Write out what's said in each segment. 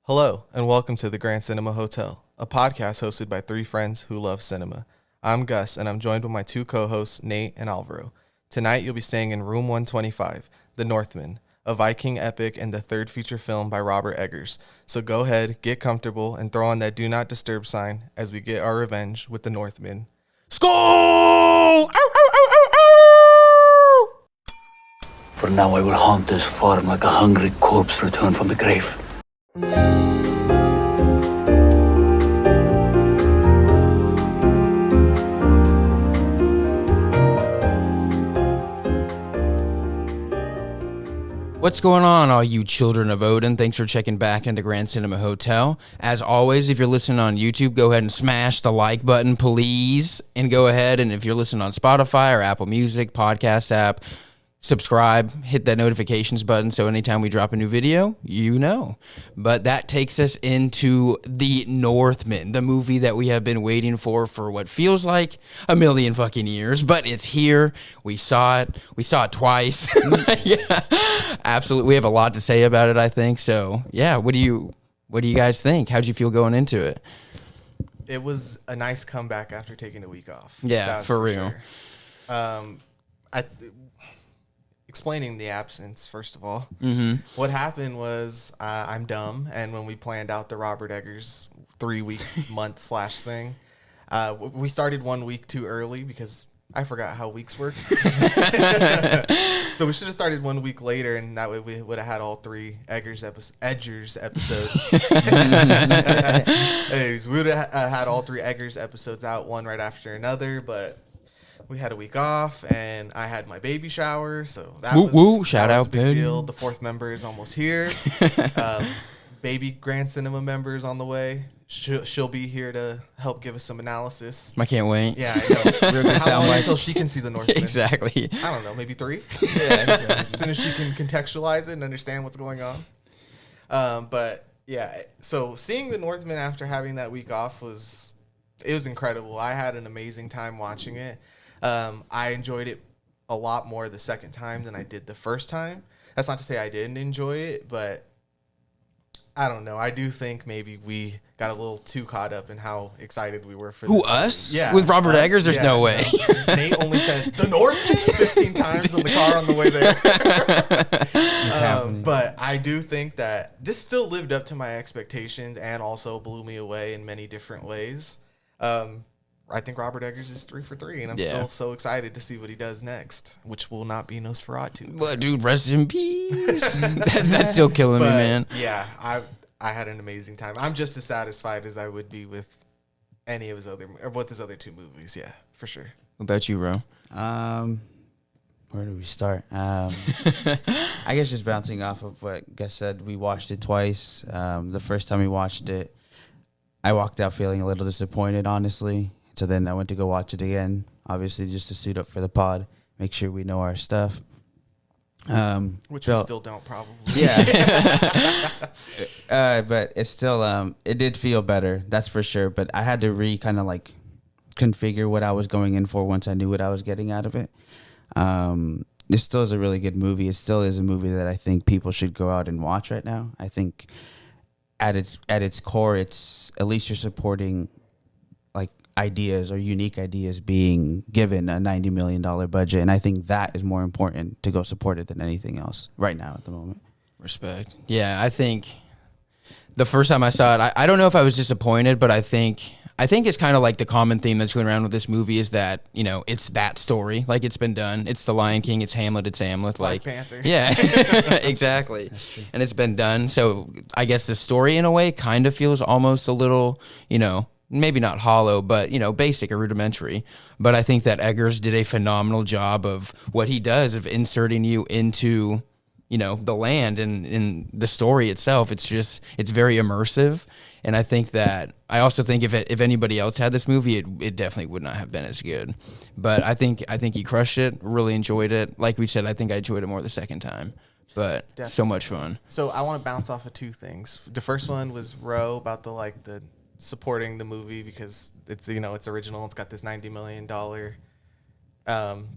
Hello, and welcome to the Grand Cinema Hotel, a podcast hosted by three friends who love cinema. I'm Gus, and I'm joined with my two co-hosts, Nate and Alvaro. Tonight, you'll be staying in Room 125, The Northman, a Viking epic and the third feature film by Robert Eggers. So go ahead, get comfortable, and throw on that Do Not Disturb sign as we get our revenge with The Northman. Skull! Ow, ow, ow, ow, ow! For now I will haunt this farm like a hungry corpse returned from the grave. What's going on, all you children of Odin? Thanks for checking back into Grand Cinema Hotel. As always, if you're listening on YouTube, go ahead and smash the like button, please. And go ahead, and if you're listening on Spotify or Apple Music, podcast app, subscribe, hit that notifications button so anytime we drop a new video, you know. But that takes us into The Northman, the movie that we have been waiting for what feels like a million fucking years, but it's here. We saw it. We saw it twice. Yeah, absolutely. We have a lot to say about it, I think. So, yeah, what do you guys think? How'd you feel going into it? It was a nice comeback after taking a week off. Yeah, for real. Sure. Explaining the absence, first of all. Mm-hmm. What happened was I'm dumb, and when we planned out the Robert Eggers 3 weeks month / thing, we started 1 week too early because I forgot how weeks work. So we should have started 1 week later, and that way we would have had all three Eggers episodes. Anyways, we would have had all three Eggers episodes out, one right after another, but we had a week off, and I had my baby shower, so that was a big deal. The fourth member is almost here. Baby Grand Cinema member is on the way. She'll be here to help give us some analysis. I can't wait. Yeah, I know. How long until she can see the Northman? Exactly. I don't know, maybe 3? Yeah, as soon as she can contextualize it and understand what's going on. But yeah, so seeing the Northman after having that week off was incredible. I had an amazing time watching it. I enjoyed it a lot more the second time than I did the first time. That's not to say I didn't enjoy it, but I don't know. I do think maybe we got a little too caught up in how excited we were for this. Us? Yeah. With Robert Eggers? There's no way. Nate only said, "The Northman," 15 times in the car on the way there. But I do think that this still lived up to my expectations and also blew me away in many different ways. I think Robert Eggers is 3 for 3, and I'm still so excited to see what he does next, which will not be Nosferatu. Well, dude, rest in peace. That's still killing me, man. Yeah, I had an amazing time. I'm just as satisfied as I would be with any of his other two movies. Yeah, for sure. What about you, bro? Where do we start? I guess just bouncing off of what Gus said, we watched it twice. The first time we watched it, I walked out feeling a little disappointed, honestly. So then I went to go watch it again, obviously just to suit up for the pod, make sure we know our stuff. Which we still don't, probably. Yeah. But it's still, it did feel better, that's for sure. But I had to configure what I was going in for once I knew what I was getting out of it. It still is a really good movie. It still is a movie that I think people should go out and watch right now. I think at its core, it's at least you're supporting ideas or unique ideas being given a $90 million budget. And I think that is more important to go support it than anything else right now at the moment. Respect. Yeah, I think the first time I saw it, I don't know if I was disappointed, but I think it's kind of like the common theme that's going around with this movie is that, it's that story. Like, it's been done. It's The Lion King. It's Hamlet. It's Amleth. Black Panther. Yeah, exactly. That's true. And it's been done. So I guess the story, in a way, kind of feels almost a little, maybe not hollow, but, basic or rudimentary. But I think that Eggers did a phenomenal job of what he does of inserting you into, the land and in the story itself. It's very immersive. And I also think if anybody else had this movie, it definitely would not have been as good. But I think he crushed it, really enjoyed it. Like we said, I think I enjoyed it more the second time. But definitely. So much fun. So I want to bounce off of two things. The first one was Roe about the supporting the movie because it's it's original. It's got this $90 million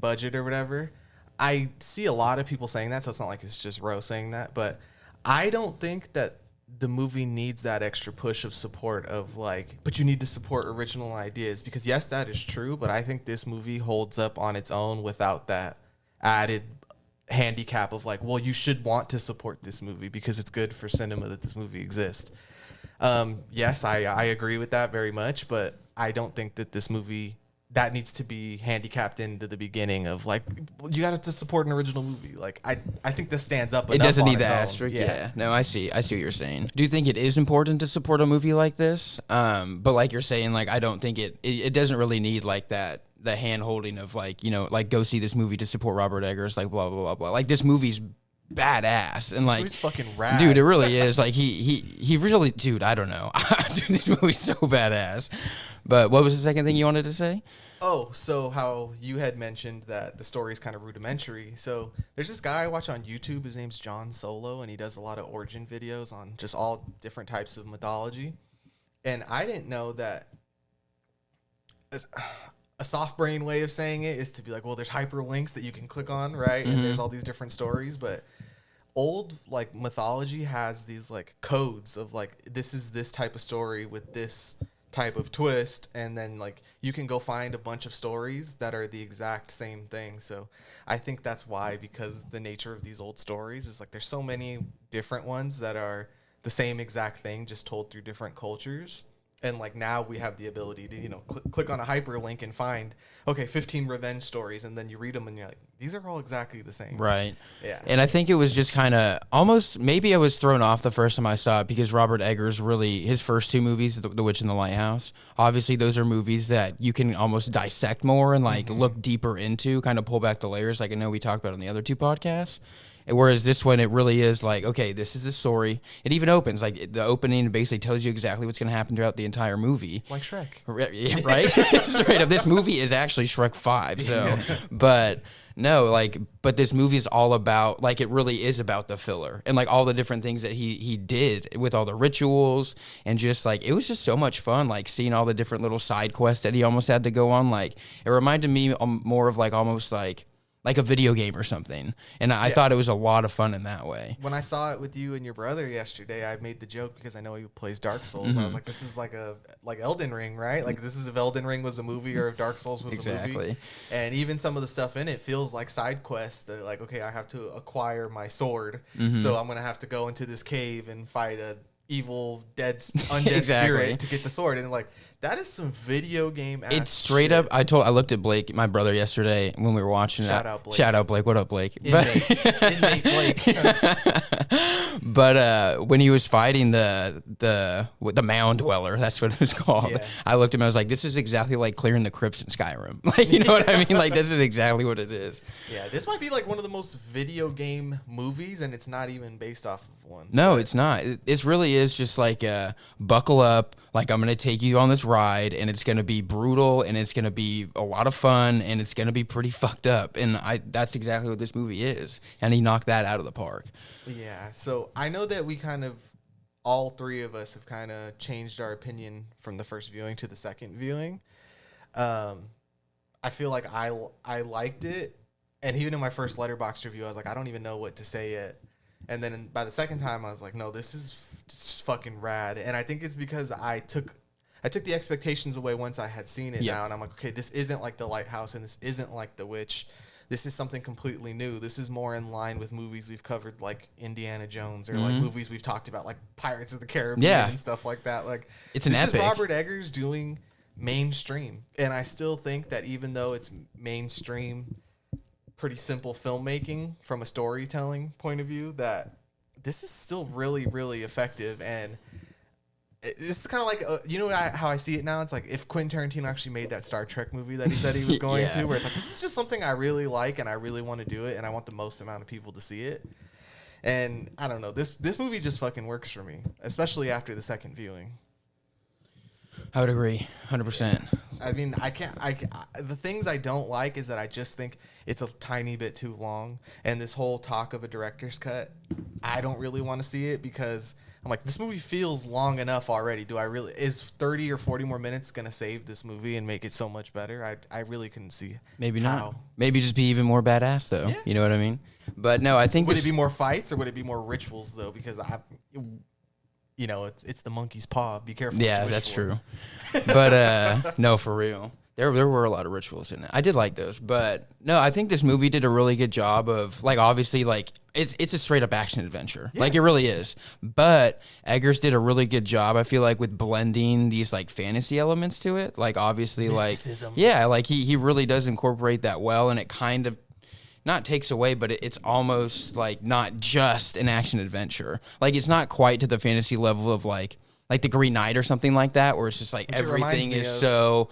budget or whatever. I see a lot of people saying that, so it's not like it's just Roe saying that. But I don't think that the movie needs that extra push of support of like, but you need to support original ideas, because yes, that is true, but I think this movie holds up on its own without that added handicap of like, well, you should want to support this movie because it's good for cinema that this movie exists. Yes, I agree with that very much, but I don't think that this movie, that needs to be handicapped into the beginning of like, you got to support an original movie. Like I think this stands up. It doesn't need the asterisk. Yeah. No, I see what you're saying. Do you think it is important to support a movie like this? But like you're saying, like I don't think it doesn't really need like that, the hand holding of like, you know, like go see this movie to support Robert Eggers, like blah blah blah blah. Like this movie's badass and like this movie's fucking rad. Dude, it really is. Like he really, dude, I don't know. Dude, this movie's so badass. But what was the second thing you wanted to say? Oh, so how you had mentioned that the story is kind of rudimentary. So there's this guy I watch on YouTube. His name's John Solo, and he does a lot of origin videos on just all different types of mythology. And I didn't know that a soft brain way of saying it is to be like, well, there's hyperlinks that you can click on, right? And there's all these different stories, but old like mythology has these like codes of like, this is this type of story with this type of twist, and then like you can go find a bunch of stories that are the exact same thing. So I think that's why, because the nature of these old stories is like there's so many different ones that are the same exact thing just told through different cultures. And like now we have the ability to, you know, click on a hyperlink and find, okay, 15 revenge stories, and then you read them and you're like, these are all exactly the same. Right. Yeah. And I think it was just kind of almost, maybe I was thrown off the first time I saw it because Robert Eggers really, his first two movies, The Witch and the Lighthouse, obviously those are movies that you can almost dissect more and like look deeper into, kind of pull back the layers like I know we talked about on the other two podcasts. Whereas this one, it really is like, okay, this is the story. It even opens, like the opening basically tells you exactly what's going to happen throughout the entire movie. Like Shrek. Yeah, right? Straight up. This movie is actually Shrek 5. So, but no, like, but this movie is all about, like, it really is about the filler and like all the different things that he did with all the rituals, and just like, it was just so much fun, like seeing all the different little side quests that he almost had to go on. Like, it reminded me more of like almost like a video game or something. And I thought it was a lot of fun in that way. When I saw it with you and your brother yesterday, I made the joke because I know he plays Dark Souls. I was like, this is like Elden Ring, right? Like this is if Elden Ring was a movie or if Dark Souls was a movie. And even some of the stuff in it feels like side quests. That like, okay, I have to acquire my sword. So I'm going to have to go into this cave and fight a evil undead spirit to get the sword. And like, that is some video game ass It's straight shit. up. I looked at Blake, my brother, yesterday when we were watching it. Shout out Blake. What up, Blake? Inmate Blake. But when he was fighting the mound dweller, that's what it was called. Yeah. I looked at him. I was like, this is exactly like clearing the crypts in Skyrim. Like, you know what I mean? Like, this is exactly what it is. Yeah, this might be like one of the most video game movies, and it's not even based off of one. No, it's not. It really is just like buckle up. Like, I'm going to take you on this ride, and it's going to be brutal, and it's going to be a lot of fun, and it's going to be pretty fucked up. And that's exactly what this movie is. And he knocked that out of the park. Yeah, so I know that we kind of, all three of us have kind of changed our opinion from the first viewing to the second viewing. I feel like I liked it, and even in my first Letterboxd review, I was like, I don't even know what to say yet. And then by the second time, I was like, no, this is just fucking rad. And I think it's because I took the expectations away once I had seen it now. And I'm like, okay, this isn't like The Lighthouse, and this isn't like The Witch. This is something completely new. This is more in line with movies we've covered, like Indiana Jones, or like movies we've talked about, like Pirates of the Caribbean and stuff like that. Like, it's an epic. This is Robert Eggers doing mainstream. And I still think that even though it's mainstream, pretty simple filmmaking from a storytelling point of view, that this is still really, really effective. And this is kind of like, you know how I see it now? It's like if Quentin Tarantino actually made that Star Trek movie that he said he was going to, where it's like, this is just something I really like, and I really want to do it, and I want the most amount of people to see it. And I don't know, this movie just fucking works for me, especially after the second viewing. I would agree, 100%. I mean, the things I don't like is that I just think it's a tiny bit too long. And this whole talk of a director's cut, I don't really want to see it because I'm like, this movie feels long enough already. Is 30 or 40 more minutes going to save this movie and make it so much better? I really couldn't see. Maybe how. not. Maybe just be even more badass, though. Yeah. You know what I mean? But no, I think would it be more fights or would it be more rituals, though? Because it's the monkey's paw. Be careful. Yeah, that's true. But no, for real. There were a lot of rituals in it. I did like those, but no, I think this movie did a really good job of like obviously like it's a straight up action adventure. Yeah. Like it really is. But Eggers did a really good job, I feel like, with blending these like fantasy elements to it. Like obviously mysticism. Like yeah, like he really does incorporate that well, and it kind of not takes away, but it's almost like not just an action adventure. Like it's not quite to the fantasy level of like the Green Knight or something like that, where it's just like everything is so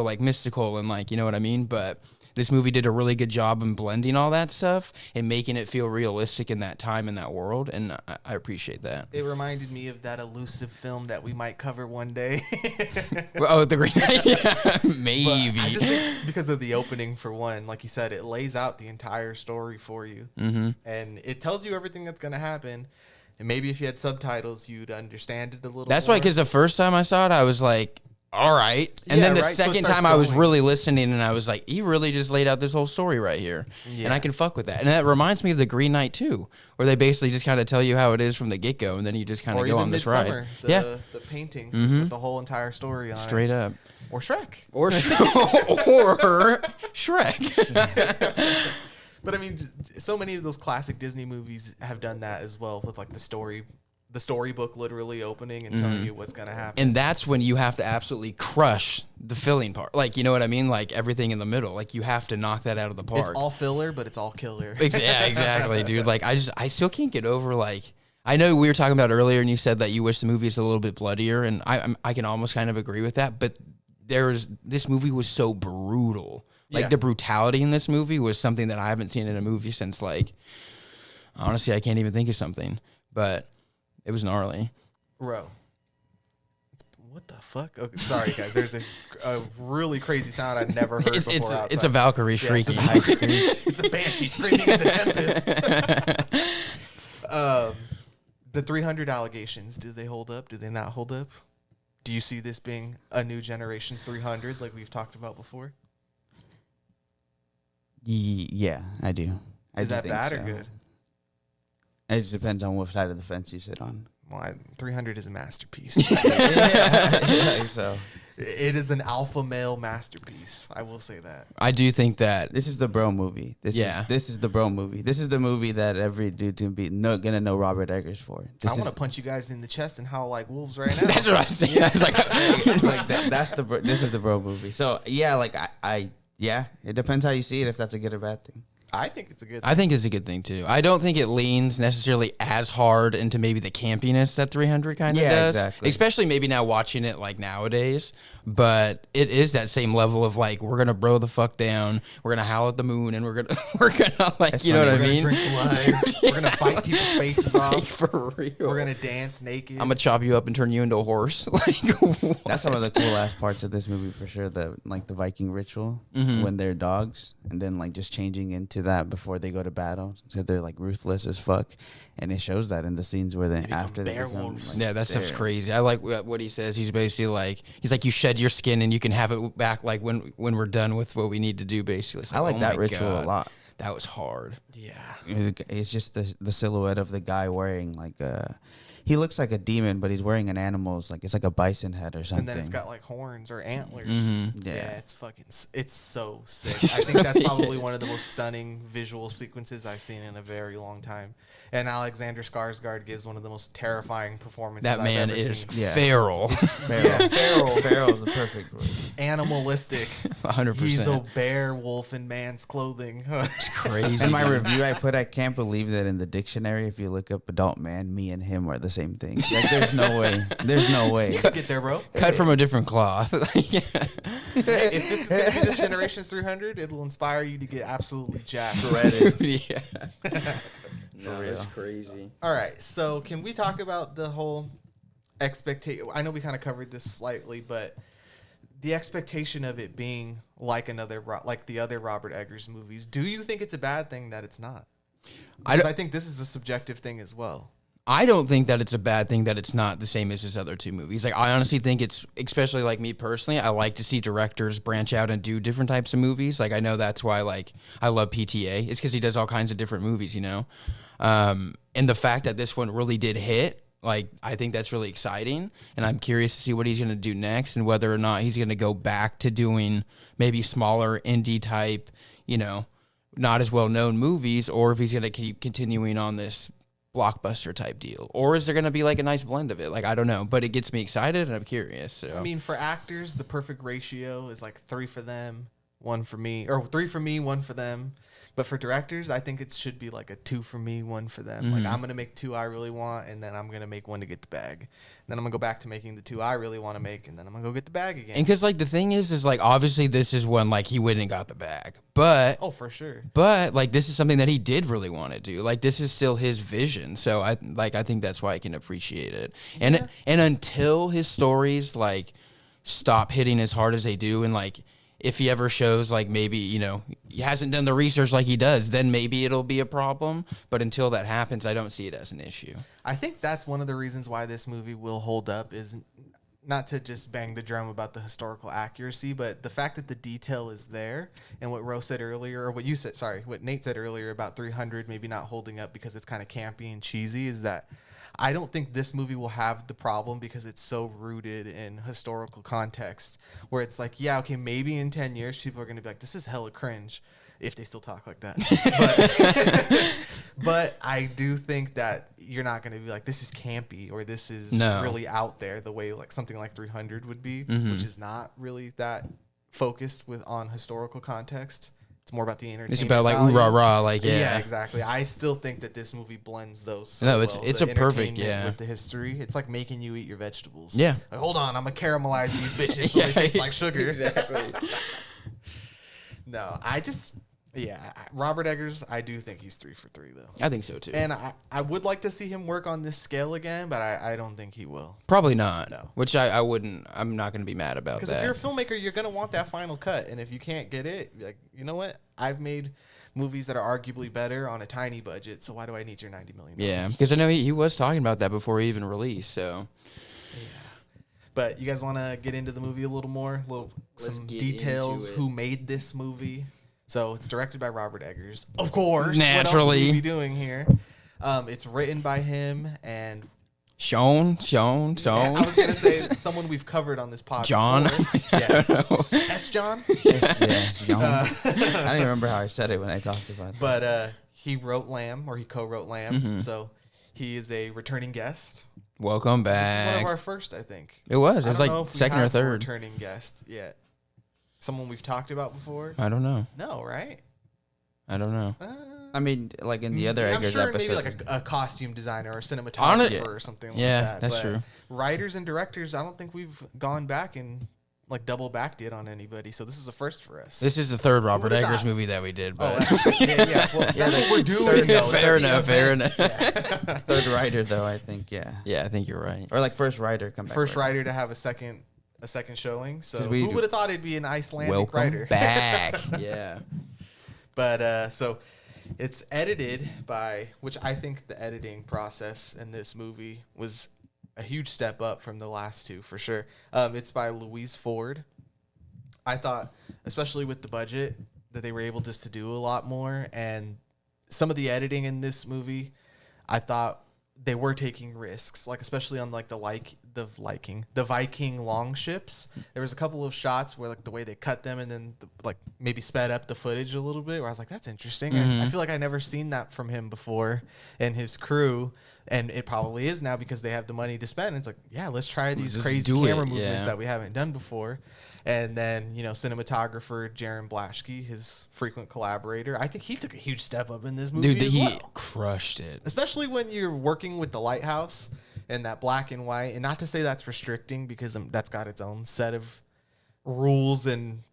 like mystical and like, you know what I mean? But this movie did a really good job in blending all that stuff and making it feel realistic in that time and that world, and I appreciate that. It reminded me of that elusive film that we might cover one day. Oh, the Green Knight? Yeah, maybe. But I just think because of the opening, for one, like you said, it lays out the entire story for you, and it tells you everything that's going to happen. And maybe if you had subtitles, you'd understand it a little That's more. why, because the first time I saw it, I was like, all right. And then the second time I was really listening, and I was like, he really just laid out this whole story right here. Yeah. And I can fuck with that. And that reminds me of the Green Knight, too, where they basically just kind of tell you how it is from the get-go, and then you just kind of go on this ride. The painting with the whole entire story on Straight up. Or Shrek. Or Shrek. But I mean, so many of those classic Disney movies have done that as well, with like the storybook literally opening and telling you what's going to happen. And that's when you have to absolutely crush the filling part. Like, you know what I mean? Like everything in the middle. Like you have to knock that out of the park. It's all filler, but it's all killer. Yeah, exactly, dude. Like I still can't get over like, I know we were talking about earlier and you said that you wish the movie is a little bit bloodier, and I can almost kind of agree with that, but this movie was so brutal. Like the brutality in this movie was something that I haven't seen in a movie since like, honestly, I can't even think of something, but it was gnarly. Bro. What the fuck? Okay, sorry, guys. There's a really crazy sound I've never heard before outside. It's a Valkyrie shrieking. It's a banshee screaming in the tempest. The 300 allegations, do they hold up? Do they not hold up? Do you see this being a new generation's 300 like we've talked about before? Yeah, I do. Is that bad or good? It just depends on what side of the fence you sit on. Well, 300 is a masterpiece. Yeah, so it is an alpha male masterpiece. I will say that. I do think that this is the bro movie. This is the bro movie. This is the movie that every dude can be gonna know Robert Eggers for. I want to punch you guys in the chest and howl like wolves right now. That's what I'm saying. Yeah. This is the bro movie. So yeah, like it depends how you see it, if that's a good or bad thing. I think it's a good thing. I think it's a good thing, too. I don't think it leans necessarily as hard into maybe the campiness that 300 kind of does. Exactly. Especially maybe now watching it like nowadays. But it is that same level of like, we're going to bro the fuck down. We're going to howl at the moon. And we're going to like, that's you know what I mean? Drink blood. We're going to bite people's faces off. For real. We're going to dance naked. I'm going to chop you up and turn you into a horse. Like, that's some of the cool ass parts of this movie for sure. The Viking ritual when they're dogs, and then like just changing into that before they go to battle. So they're like ruthless as fuck, and it shows that in the scenes where they after they become wolves. Yeah, that stuff's crazy. I like what he says. He's basically like, you shed your skin and you can have it back like when we're done with what we need to do. Basically, I like that ritual a lot. That was hard. Yeah, it's just the silhouette of the guy wearing like he looks like a demon, but he's wearing an animal's it's like a bison head or something. And then it's got like horns or antlers. Yeah, it's so sick. I think that's probably one of the most stunning visual sequences I've seen in a very long time. And Alexander Skarsgård gives one of the most terrifying performances that I've ever is seen. feral. Feral is the perfect word. Animalistic. 100%. He's a bear wolf in man's clothing. It's crazy. In my review, I can't believe that in the dictionary, if you look up adult man, me and him are the same thing. Like, there's no way. There's no way. You could get there, bro. Cut from a different cloth. If this is going to be this generation's 300, it will inspire you to get absolutely jacked. Yeah. No, it's crazy. All right, so can we talk about the whole expectation? I know we kind of covered this slightly, but the expectation of it being like the other Robert Eggers movies. Do you think it's a bad thing that it's not? Because I think this is a subjective thing as well. I don't think that it's a bad thing that it's not the same as his other two movies. Like, I honestly think it's, especially like me personally, I like to see directors branch out and do different types of movies. Like, I know that's why, like, I love PTA. It's because he does all kinds of different movies, you know? And the fact that this one really did hit Like, I think that's really exciting, and I'm curious to see what he's going to do next and whether or not he's going to go back to doing maybe smaller indie type, you know, not as well known movies, or if he's going to keep continuing on this blockbuster type deal, or is there going to be like a nice blend of it? Like, I don't know, but it gets me excited and I'm curious. So I mean, for actors, the perfect ratio is like 3 for them, 1 for me, or 3 for me, 1 for them. But for directors, I think it should be like a 2 for me, 1 for them. Like, I'm going to make 2 I really want, and then I'm going to make 1 to get the bag. And then I'm going to go back to making the 2 I really want to make, and then I'm going to go get the bag again. And because, like, the thing is like, obviously this is when, like, he went and got the bag. But... Oh, for sure. But, like, this is something that he did really want to do. Like, this is still his vision. So, I think that's why I can appreciate it. And until his stories, like, stop hitting as hard as they do, and, like, if he ever shows, like, maybe, you know, he hasn't done the research like he does, then maybe it'll be a problem. But until that happens, I don't see it as an issue. I think that's one of the reasons why this movie will hold up, is not to just bang the drum about the historical accuracy, but the fact that the detail is there. And what Rose said earlier, or what Nate said earlier about 300 maybe not holding up because it's kind of campy and cheesy, is that I don't think this movie will have the problem because it's so rooted in historical context, where it's like, yeah, okay, maybe in 10 years people are going to be like, this is hella cringe, if they still talk like that. But I do think that you're not going to be like, this is campy, or this is really out there the way like something like 300 would be, which is not really that focused on historical context. It's more about the entertainment. It's about like value. rah rah, like yeah, exactly. I still think that this movie blends those. So no, it's the a perfect entertainment with the history. It's like making you eat your vegetables. Yeah. Like, hold on, I'm gonna caramelize these bitches so they taste like sugar. Exactly. No, Robert Eggers, I do think he's 3 for 3 though. I think so too. And I would like to see him work on this scale again, but I don't think he will. Probably not. No. Which I wouldn't. I'm not going to be mad about that. Because if you're a filmmaker, you're gonna want that final cut, and if you can't get it, like, you know what? I've made movies that are arguably better on a tiny budget, so why do I need your $90 million? Yeah, because I know he was talking about that before he even released. So. Yeah. But you guys want to get into the movie a little more? Some details. Who made this movie? So it's directed by Robert Eggers, of course. Naturally. What else would we be doing here? It's written by him and Sean. Yeah, I was gonna say someone we've covered on this podcast. John. Yeah. S. John. Yes, John. I don't even remember how I said it when I talked about it. But he wrote Lamb, or he co-wrote Lamb. So he is a returning guest. Welcome This is back. one of our first, I think. It was. It I was don't know like if we second or have a third. returning guest yet. Someone we've talked about before. I don't know. No, right? I don't know. I mean, like in the other I'm Eggers sure episode. maybe like a costume designer or a cinematographer or something like that. Yeah, that's But true. Writers and directors, I don't think we've gone back and like double backed it on anybody. So this is a first for us. This is the third Robert would've Eggers thought? movie that we did. Oh, But yeah. Well, that's what we're doing. Though. Fair That's the enough. event. Yeah. Third writer, though, I think, yeah. yeah, I think you're right. Or like first writer come back. First later. writer to have a second showing. So 'Cause we who do- would have thought it'd be an Icelandic Welcome writer? back. Yeah. But so it's edited by, which I think the editing process in this movie was a huge step up from the last two for sure. It's by Louise Ford. I thought, especially with the budget, that they were able just to do a lot more, and some of the editing in this movie, I thought they were taking risks, like especially on like the Viking longships. There was a couple of shots where like the way they cut them and then like maybe sped up the footage a little bit, where I was like, that's interesting. I feel like I never seen that from him before and his crew, and it probably is now because they have the money to spend. It's like, yeah, let's try these Just crazy do it, camera movements yeah. that we haven't done before. And then, cinematographer Jaron Blaschke, his frequent collaborator, I think he took a huge step up in this movie. Dude, as he well. crushed it. Especially when you're working with the lighthouse and that black and white. And not to say that's restricting, because that's got its own set of rules and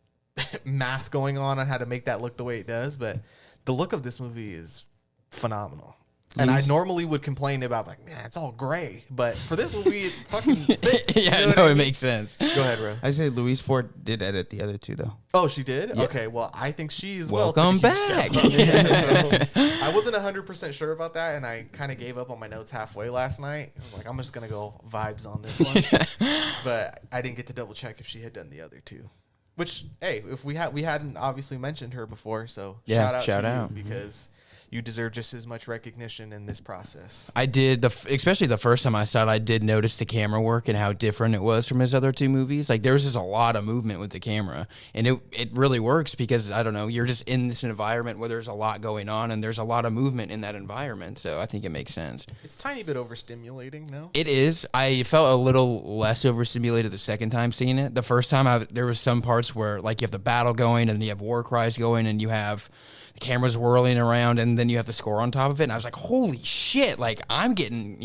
math going on how to make that look the way it does. But the look of this movie is phenomenal. And I normally would complain about, like, man, it's all gray. But for this movie, it fucking fits. Yeah, You know what no, I it mean? makes sense. Go ahead, Ro. I say Louise Ford did edit the other two, though. Oh, she did? Yeah. Okay, well, I think she as Welcome well took a back. huge step up. So, I wasn't 100% sure about that, and I kind of gave up on my notes halfway last night. I was like, I'm just going to go vibes on this one. But I didn't get to double check if she had done the other two. Which, hey, if we hadn't obviously mentioned her before, so Yeah, shout shout out to out. you, because you deserve just as much recognition in this process. I did, especially the first time I saw it, I did notice the camera work and how different it was from his other two movies. Like, there was just a lot of movement with the camera, and it really works because, I don't know, you're just in this environment where there's a lot going on, and there's a lot of movement in that environment, so I think it makes sense. It's a tiny bit overstimulating, no? It is. I felt a little less overstimulated the second time seeing it. The first time, there was some parts where, like, you have the battle going, and you have war cries going, and you have the cameras whirling around, and then you have the score on top of it. And I was like, holy shit, like, I'm getting,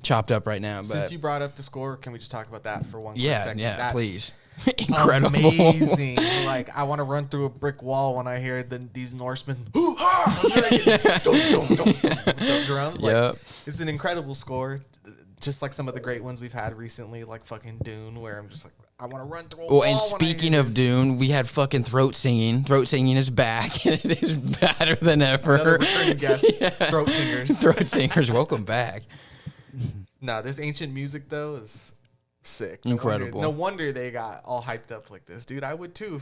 chopped up right now. But since you brought up the score, can we just talk about that for one quick second? Yeah, please. Incredible. Amazing. Like, I want to run through a brick wall when I hear these Norsemen drums. Like, it's an incredible score. Just like some of the great ones we've had recently, like fucking Dune, where I'm just like, I want to run through a wall. And speaking of Dune, we had fucking throat singing. Throat singing is back, and it is better than ever. Another returning guest, throat singers. Throat singers, welcome back. No, this ancient music, though, is sick. Incredible. No wonder they got all hyped up like this. Dude, I would too.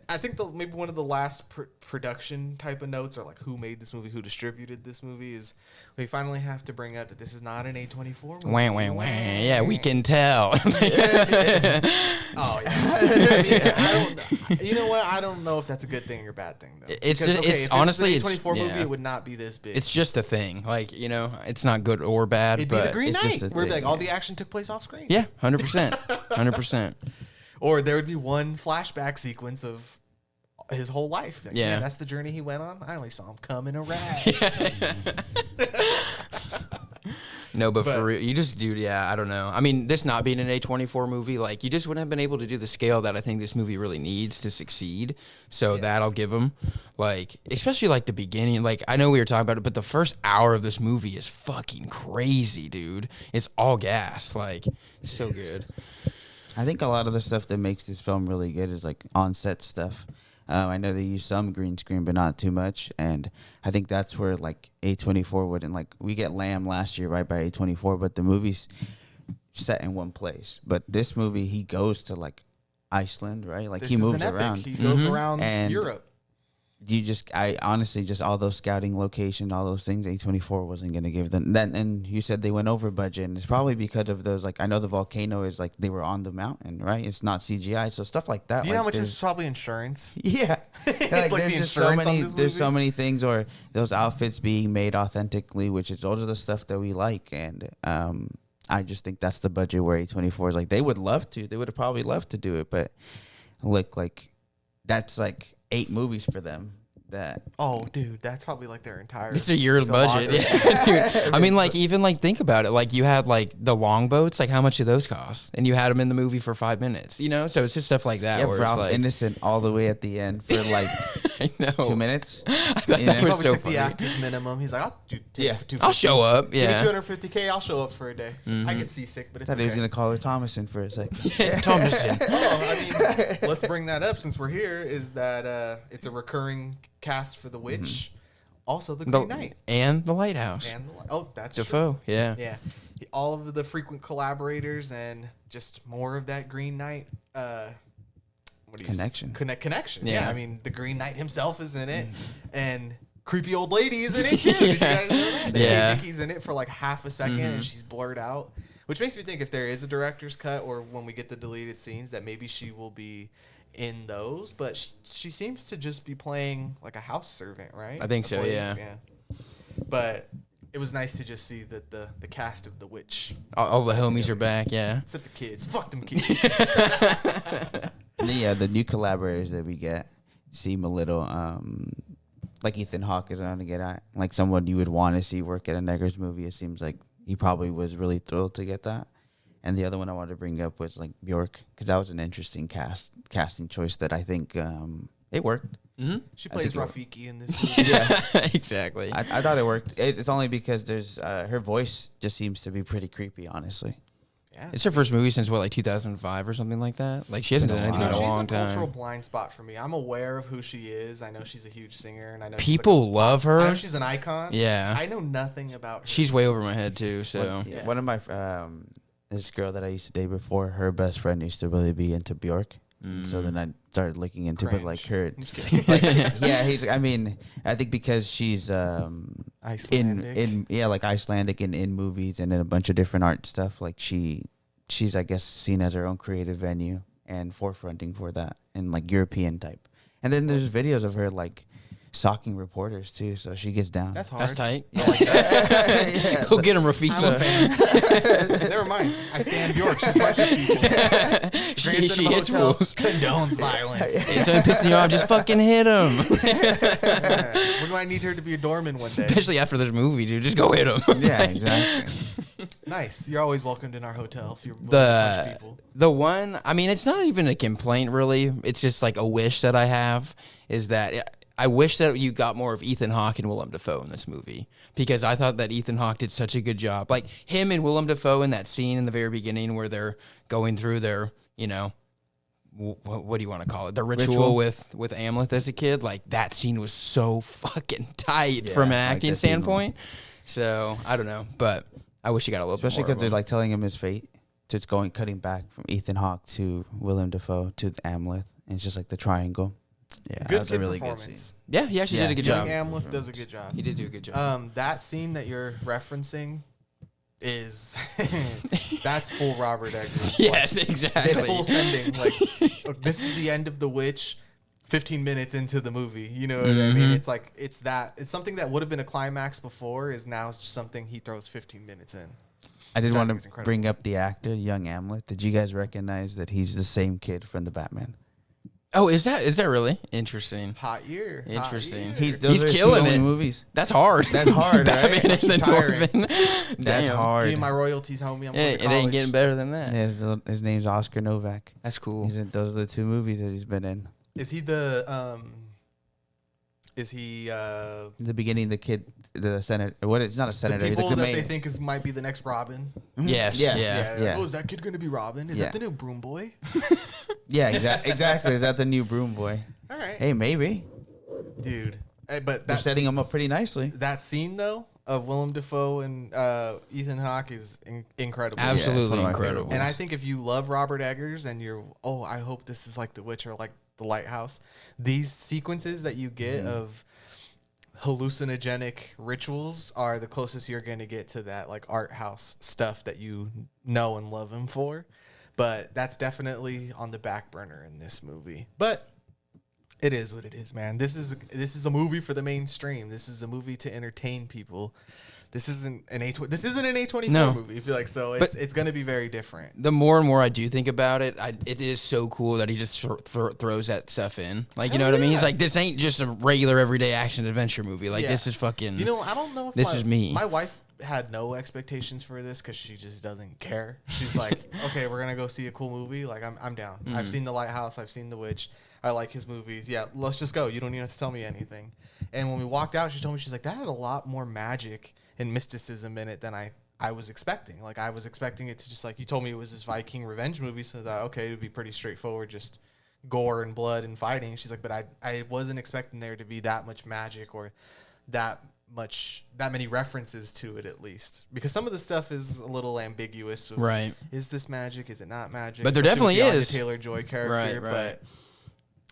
I think maybe one of the last production type of notes, or like who made this movie, who distributed this movie, is we finally have to bring up that this is not an A24 movie. Wah. Yeah, we can tell. Oh yeah. I mean, you know what? I don't know if that's a good thing or bad thing though. It's honestly, if it was an A24 movie, it would not be this big. It's just a thing. Like, it's not good or bad. It'd but be the Green it's Knight, just a where thing, like all the action took place off screen. Yeah, 100%, 100%. Or there would be one flashback sequence of his whole life. Like, yeah, that's the journey he went on. I only saw him come in a rag. No, but for real, you just, dude, I don't know. I mean, this not being an A24 movie, like, you just wouldn't have been able to do the scale that I think this movie really needs to succeed. So that'll give them, like, especially, like, the beginning. Like, I know we were talking about it, but the first hour of this movie is fucking crazy, dude. It's all gas. Like, it's so good. I think a lot of the stuff that makes this film really good is, like, on-set stuff. I know they use some green screen, but not too much. And I think that's where, like, A24 wouldn't, like, we get Lamb last year right by A24, but the movie's set in one place. But this movie, he goes to, like, Iceland, right? Like, he moves around. He goes around Europe. I honestly, just all those scouting locations, all those things, A24 wasn't going to give them. Then, and you said they went over budget, and it's probably because of those, like, I know the volcano is, like, they were on the mountain, right? It's not CGI, so stuff like that. Do you know how much is probably insurance? Yeah. Like, like there's the just insurance so many things, or those outfits being made authentically, which is those are the stuff that we like, and I just think that's the budget where A24 is like, they would have probably loved to do it, but look, like, that's like 8 movies for them. Dude, that's probably like their entire. It's a year's budget. Yeah, dude. I mean, like, even like, think about it. Like, you had like the longboats. Like, how much do those cost? And you had them in the movie for 5 minutes. So it's just stuff like that. Yeah, where Ralph it's like, Innocent all the way at the end for like I know. 2 minutes. I thought He that was probably so took funny. the actor's minimum. He's like, I'll take it for $250. I'll show up. Yeah. Give me $250K. I'll show up for a day. I get seasick, but it's I thought he was okay. gonna call her Thomason for a second. Thomason. Let's bring that up since we're here. Is that it's a recurring cast for The Witch, also the Green Knight, and the Lighthouse. and that's Dafoe. true. Yeah. Yeah, all of the frequent collaborators and just more of that Green Knight. Connection. Connection. Yeah. Yeah, I mean the Green Knight himself is in it, and creepy old lady is in it too. Did you guys know that? Yeah. Nikki's in it for like half a second, and she's blurred out, which makes me think if there is a director's cut or when we get the deleted scenes, that maybe she will be in those. But she seems to just be playing like a house servant, right? I think A so, slave, yeah. But it was nice to just see that the cast of The Witch, All the homies are back. Yeah. except the kids. Fuck them kids. The new collaborators that we get seem a little like Ethan Hawke is on to get at, like someone you would want to see work at a Neggers movie. It seems like he probably was really thrilled to get that. And the other one I wanted to bring up was like Bjork, because that was an interesting casting choice that I think it worked. Mm-hmm. She plays Rafiki in this movie. Yeah. Exactly. I thought it worked. It's only because there's her voice just seems to be pretty creepy, honestly. Yeah. It's her first movie since what, like 2005 or something like that. Like, she hasn't done anything in a long She's a cultural time. blind spot for me. I'm aware of who she is. I know she's a huge singer, and I know People love I know her. she's an icon. Yeah. I know nothing about her. She's way over my head too. So One of my this girl that I used to date before, her best friend used to really be into Bjork, So then I started looking into it, like her. I'm just kidding. Yeah, I mean, I think because she's Icelandic. like Icelandic in movies and in a bunch of different art stuff. Like she's I guess seen as her own creative venue and forefronting for that and like European type. And then there's videos of her like socking reporters too, so she gets down. That's hard. That's tight. I like that. Yeah, Go get him, Rafika. I'm a fan. Never mind. I stand Bjork. She punches people. She hits rules. Condones violence. If someone pissing you off, just fucking hit him. When do I need her to be a doorman one day? Especially after this movie, dude. Just go hit him. Yeah, exactly. Nice. You're always welcomed in our hotel if you're willing to punch people. The one, I mean, it's not even a complaint, really. It's just like a wish that I have is that I wish that you got more of Ethan Hawke and Willem Dafoe in this movie because I thought that Ethan Hawke did such a good job. Like him and Willem Dafoe in that scene in the very beginning where they're going through their, you know, what do you want to call it? The ritual with Amleth as a kid. Like that scene was so fucking tight from an acting standpoint. So I don't know, but I wish he got a little Especially bit more. because they're like telling him his fate. Just cutting back from Ethan Hawke to Willem Dafoe to Amleth. And it's just like the triangle. Yeah, Good that's kid a really good performance. scene. Yeah, he actually did a good Young job. Amleth does a good job. He did do a good job. That scene that you're referencing is that's full Robert Eggers. Yes, exactly. It's full sending. Like, look, this is the end of The Witch. 15 minutes into the movie, you know what I mean? It's like it's something that would have been a climax before is now just something he throws 15 minutes in. I did Which I want think is to incredible. bring up the actor, young Amleth. Did you guys recognize that he's the same kid from the Batman? Oh, is that really interesting? Hot year. Interesting. He's He's killing it. Movies. That's hard. That's hard, Batman right? and the Tiring. Northman. That's Damn. hard. Give me my royalties, homie. I'm Yeah, going it to college. ain't getting better than that. Yeah, his name's Oscar Novak. That's cool. Those are the two movies that he's been in. Is he the Is he In the beginning, the kid, the senator. What? It's not a the senator. He's people like the that main. they think might be the next Robin? Yes. Yeah. Yeah. Oh, is that kid going to be Robin? Is Yeah. that the new Broom Boy? Yeah, exactly. Is that the new Broom Boy? All right, Hey, maybe. dude. But They're that's setting him up pretty nicely. that scene though of Willem Dafoe and Ethan Hawke is incredible. Yeah, it's one Absolutely of my incredible. favorite And I think if you love Robert Eggers and you're, I hope this is like The Witch or like The Lighthouse, these sequences that you get of hallucinogenic rituals are the closest you're going to get to that like art house stuff that you know and love him for. But that's definitely on the back burner in this movie. But it is what it is, man. This is a movie for the mainstream. This is a movie to entertain people. This isn't an A24 No. movie. I feel like so. But- It's going to be very different. The more and more I do think about it, it is so cool that he just throws that stuff in. Like, you know what I mean? He's like, this ain't just a regular everyday action adventure movie. Like, Yeah. this is fucking. You know, I don't know if This is me. My wife had no expectations for this because she just doesn't care. She's like, okay, we're gonna go see a cool movie. Like, I'm down. Mm-hmm. I've seen The Lighthouse. I've seen The Witch. I like his movies. Yeah, let's just go. You don't even have to tell me anything. And when we walked out, she told me, she's like, that had a lot more magic and mysticism in it than I was expecting. Like, I was expecting it to just like, you told me it was this Viking revenge movie, so I thought, okay, it would be pretty straightforward, just gore and blood and fighting. She's like, but I wasn't expecting there to be that much magic or that many references to it, at least, because some of the stuff is a little ambiguous of, Right. is this magic, is it not magic? But there Especially with definitely the Anya is. Taylor-Joy character. Right. But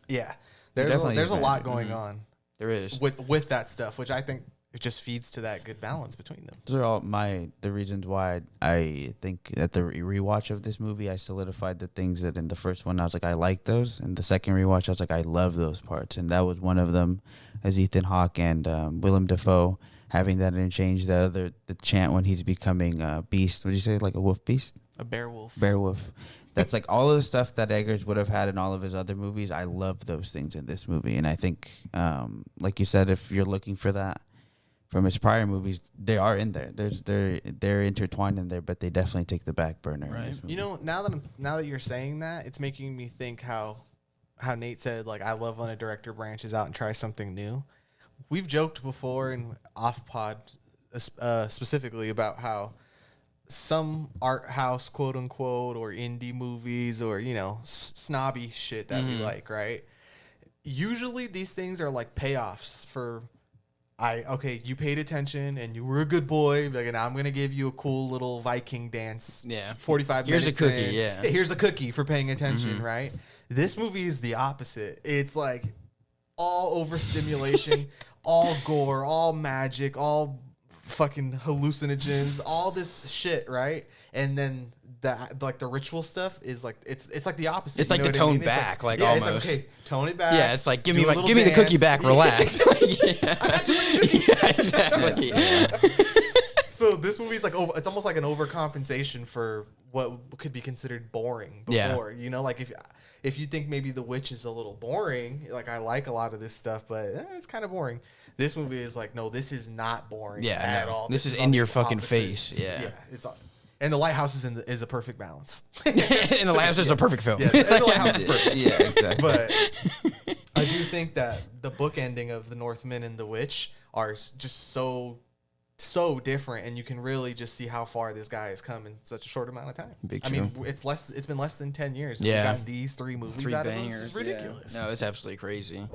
yeah, There definitely there's is a lot magic. going on There is. with that stuff, which I think it just feeds to that good balance between them. Those are all the reasons why I think that the rewatch of this movie, I solidified the things that in the first one I was like, I like those, and the second rewatch I was like, I love those parts, and that was one of them, as Ethan Hawke and Willem Dafoe having that interchange. The chant when he's becoming a beast. What did you say, like a wolf beast? A bear wolf. Bear wolf. That's like all of the stuff that Eggers would have had in all of his other movies. I love those things in this movie, and I think, like you said, if you're looking for that from his prior movies, they are in there. They're intertwined in there, but they definitely take the back burner. Right. In this movie. You know, now that you're saying that, it's making me think how Nate said, like, I love when a director branches out and tries something new. We've joked before in off pod specifically about how some art house, quote unquote, or indie movies, or, you know, snobby shit that we like, right? Usually these things are like payoffs for, you paid attention and you were a good boy, like, and I'm gonna give you a cool little Viking dance. Yeah. 45 Here's minutes. a cookie, in. yeah. Here's a cookie for paying attention, right? This movie is the opposite. It's like all overstimulation, all gore, all magic, all fucking hallucinogens, all this shit, right? And then the ritual stuff is like it's like the opposite. It's like the tone back, like almost. It's like, okay, tone it back. Yeah, it's like give me the cookie back, relax. I got too many cookies. Yeah, exactly. Yeah. So this movie's like it's almost like an overcompensation for what could be considered boring before. Yeah. You know, like if you think maybe The Witch is a little boring, like I like a lot of this stuff, but it's kind of boring. This movie is like, no, this is not boring at all. This is in your fucking face. Yeah. It's and The Lighthouse is a perfect balance. And The Lighthouse is a perfect film. Yeah, and The Lighthouse is perfect. Yeah, exactly. But I do think that the book ending of The Northman and The Witch are just so different, and you can really just see how far this guy has come in such a short amount of time. Big I mean, it's been less than 10 years. And Yeah. we've gotten these 3 movies 3 out bangers. of this. It's ridiculous. Yeah. No, it's absolutely crazy.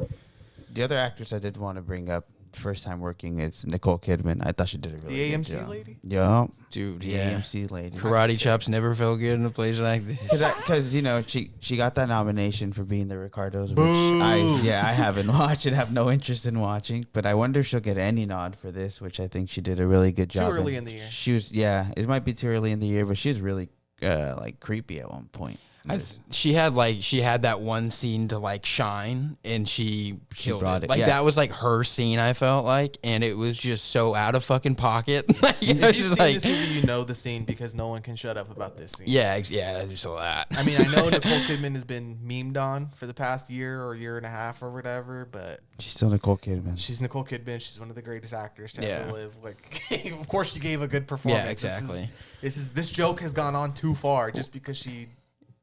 The other actress I did want to bring up, first time working, is Nicole Kidman. I thought she did a really The good AMC job. lady? Yeah. Dude, The yeah. AMC lady. Karate chops never felt good in a place like this. Because you know she got that nomination for being the Ricardos, which Boo. I haven't watched and have no interest in watching. But I wonder if she'll get any nod for this, which I think she did a really good job. Too early in the year. She was it might be too early in the year, but she was really like creepy at one point. She had that one scene to like shine, and she killed brought it. it, Like yeah. that was like her scene. I felt like, and it was just so out of fucking pocket. Like, it If was you've just seen like, this movie, you know the scene because no one can shut up about this scene. yeah, that's just a lot. I mean, I know Nicole Kidman has been memed on for the past year or year and a half or whatever, but She's still Nicole Kidman. she's Nicole Kidman. She's one of the greatest actors to Yeah. ever live. Like, of course, she gave a good performance. Yeah, exactly. This joke has gone on too far just because she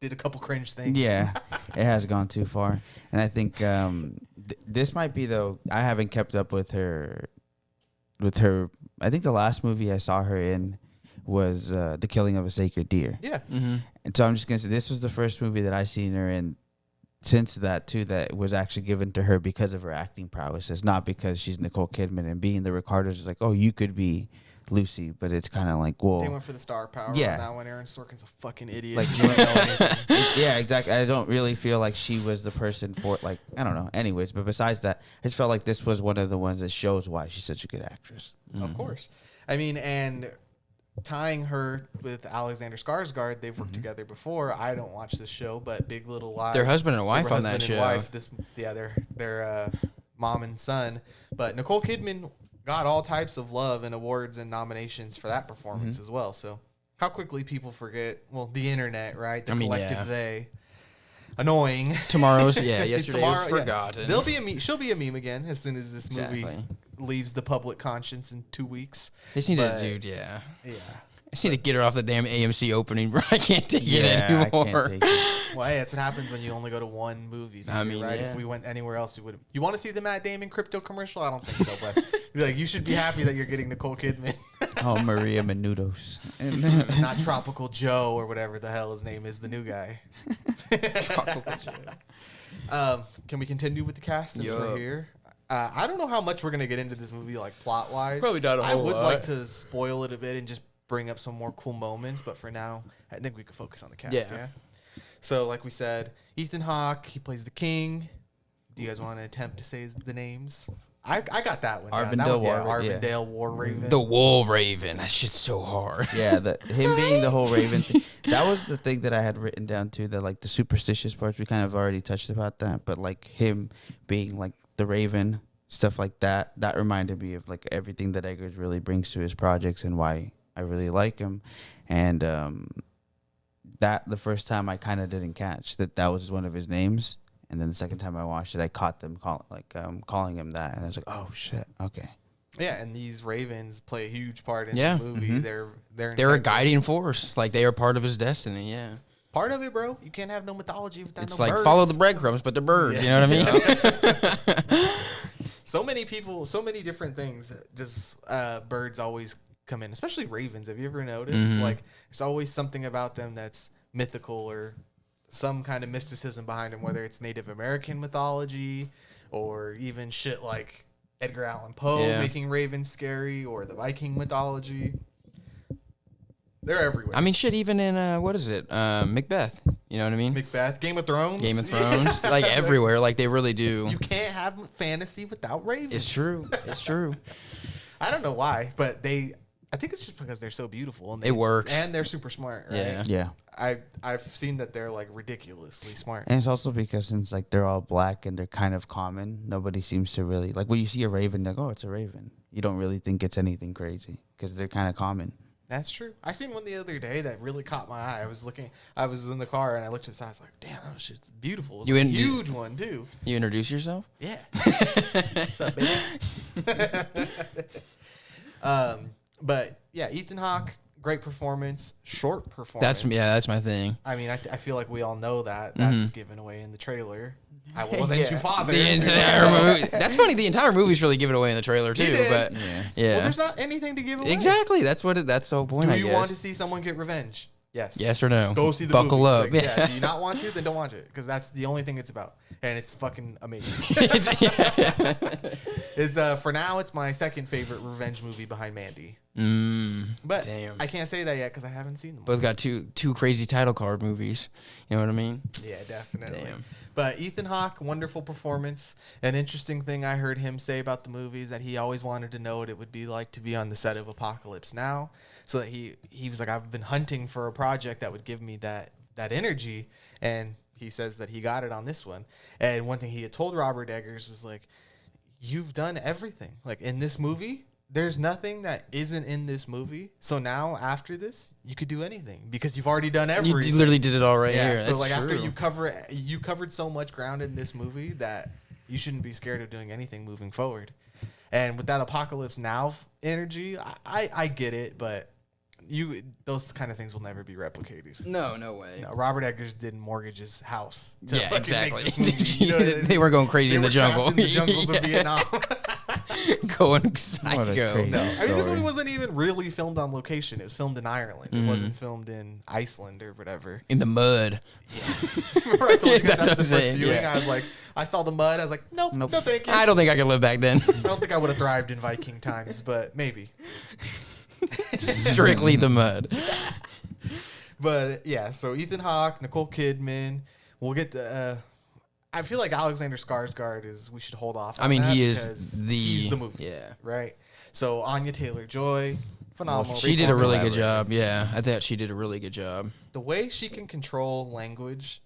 did a couple cringe things. Yeah, it has gone too far, and I think this might be though. I haven't kept up with her. I think the last movie I saw her in was The Killing of a Sacred Deer. Yeah. And so I'm just gonna say this was the first movie that I seen her in since that too that was actually given to her because of her acting prowess. It's not because she's Nicole Kidman and being the Ricardos is like, oh, you could be Lucy, but it's kind of like, well, They went for the star power Yeah. on that one. Aaron Sorkin's a fucking idiot. like He doesn't know anything. yeah, exactly. I don't really feel like she was the person for like I don't know. Anyways, but besides that, I just felt like this was one of the ones that shows why she's such a good actress. Of course. I mean, and tying her with Alexander Skarsgård, they've worked together before. I don't watch this show, but Big Little Lies. They're husband and they wife were on that husband and show. wife. They're mom and son. But Nicole Kidman got all types of love and awards and nominations for that performance as well. So how quickly people forget, well, the internet, right? The collective yeah. they. Annoying. Yesterday Tomorrow, was yeah. forgotten. There'll be a meme. She'll be a meme again as soon as this movie Exactly. leaves the public conscience in 2 weeks. They just need But- to, dude. Yeah. Yeah. I just need to get her off the damn AMC opening, bro. I can't take it Yeah, I anymore. can't take it. Well, hey, that's what happens when you only go to one movie. I theater, mean, right? yeah. If we went anywhere else, we would. You want to see the Matt Damon crypto commercial? I don't think so, but you'd be like, you should be happy that you're getting Nicole Kidman, Oh, Maria Menounos. not Tropical Joe or whatever the hell his name is, the new guy. Can we continue with the cast since Yup. we're here? I don't know how much we're gonna get into this movie, like plot wise. Probably not a I whole would lot. like to spoil it a bit and just bring up some more cool moments, but for now, I think we could focus on the cast. Yeah. Yeah. So, like we said, Ethan Hawke, he plays the king. Do you guys want to attempt to say the names? I got that one. down. That Arvindale one, yeah, War- yeah. Arvindale War Raven. The Wool Raven. That shit's so hard. Yeah, him being the whole Raven thing. That was the thing that I had written down too. That like the superstitious parts, we kind of already touched about that. But like him being like the Raven, stuff like that. That reminded me of like everything that Eggers really brings to his projects and why I really like him. And that the first time I kind of didn't catch that was one of his names. And then the second time I watched it, I caught them calling him that, and I was like, "Oh shit, okay." Yeah, and these ravens play a huge part in Yeah. the movie. Mhm. They're They're a integral. guiding force. Like they are part of his destiny. Yeah. part of it, bro. You can't have no mythology without It's no like birds. follow the breadcrumbs, but they're birds. Yeah. You know what I mean? So many people, so many different things. Just birds always come in, especially ravens. Have you ever noticed? Mhm. Like, there's always something about them that's mythical or some kind of mysticism behind them, whether it's Native American mythology or even shit like Edgar Allan Poe Yeah. making ravens scary or the Viking mythology. They're everywhere. I mean, shit. Even in what is it? Macbeth. You know what I mean? Macbeth, Game of Thrones. Game of Thrones, like everywhere, like they really do. You can't have fantasy without ravens. It's true. It's true. I don't know why, but I think it's just because they're so beautiful and it works, and they're super smart. Right? Yeah. I've seen that they're like ridiculously smart. And it's also because since like they're all black and they're kind of common, nobody seems to really like when you see a raven, like, oh, it's a raven. You don't really think it's anything crazy because they're kind of common. That's true. I seen one the other day that really caught my eye. I was in the car and I looked inside. I was like, damn, that shit's beautiful. It's a huge one too. You introduce yourself? Yeah. What's up, baby? But yeah, Ethan Hawke, great performance, short performance. That's my thing. I mean, I feel like we all know that. That's given away in the trailer. I will avenge you, father. The entire movie. That's funny. The entire movie's really given away in the trailer too. But yeah. Well, there's not anything to give away. Exactly. That's the whole point. Do you want to see someone get revenge? Yes. Yes or no? Go see the Buckle movie. up. Like, yeah. Do you not want to? Then don't watch it because that's the only thing it's about, and it's fucking amazing. It's for now. It's my second favorite revenge movie behind Mandy. But damn. I can't say that yet because I haven't seen them. Both got two crazy title card movies. You know what I mean? Yeah, definitely. Damn. But Ethan Hawke, wonderful performance. An interesting thing I heard him say about the movie is that he always wanted to know what it would be like to be on the set of Apocalypse Now. So that he was like, I've been hunting for a project that would give me that energy. And he says that he got it on this one. And one thing he had told Robert Eggers was like, you've done everything. Like in this movie, there's nothing that isn't in this movie. So now after this, you could do anything because you've already done everything. You literally did it all right yeah, here. So That's like true. after you covered so much ground in this movie that you shouldn't be scared of doing anything moving forward. And with that Apocalypse Now energy, I get it, but those kind of things will never be replicated. No way. No, Robert Eggers didn't mortgage his house to Yeah, fucking exactly. make this movie. You know what I mean? They were going crazy in the They were trapped jungle. in the jungles of Vietnam. Going psycho. crazy No, I mean, this story. movie wasn't even really filmed on location. It was filmed in Ireland. It wasn't filmed in Iceland or whatever. In the mud. Remember I told you guys That's what after the I'm first saying, viewing, yeah. I was like, I saw the mud. I was like, nope, no thank you. I don't think I could live back then. I don't think I would have thrived in Viking times, but maybe. Strictly the mud. But yeah, so Ethan Hawke, Nicole Kidman. We'll get to. I feel like Alexander Skarsgård we should hold off. I mean, on that he because is he's the movie. Yeah. Right. So Anya Taylor-Joy, phenomenal. She did a really good collaborated. job. Yeah. I thought she did a really good job. The way she can control language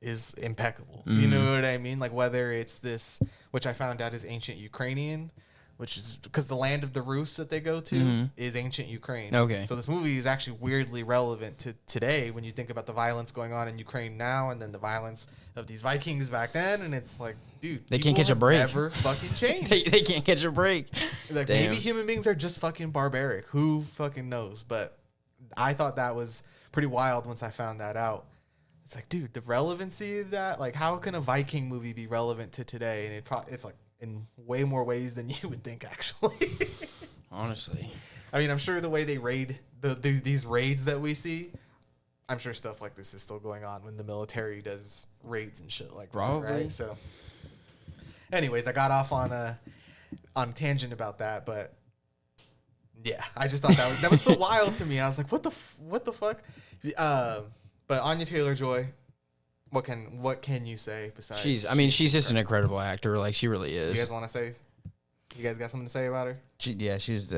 is impeccable. Mm-hmm. You know what I mean? Like whether it's this, which I found out is ancient Ukrainian, which is because the land of the Rus that they go to is ancient Ukraine. Mm-hmm. Okay. So this movie is actually weirdly relevant to today when you think about the violence going on in Ukraine now and then the violence of these Vikings back then. And it's like, dude, They people can't catch a have break. Never fucking changed. They can't catch a break. Like Damn. maybe human beings are just fucking barbaric. Who fucking knows? But I thought that was pretty wild once I found that out. It's like, dude, the relevancy of that. Like, how can a Viking movie be relevant to today? And it's like in way more ways than you would think, actually. Honestly. I mean, I'm sure the way they raid these raids that we see, I'm sure stuff like this is still going on when the military does raids and shit like Probably. that, right? So, anyways, I got off on a tangent about that, but yeah, I just thought that was so wild to me. I was like, what the fuck? But Anya Taylor-Joy, what can you say besides? She's just an incredible actor. Like, she really is. You guys want to say? You guys got something to say about her? She's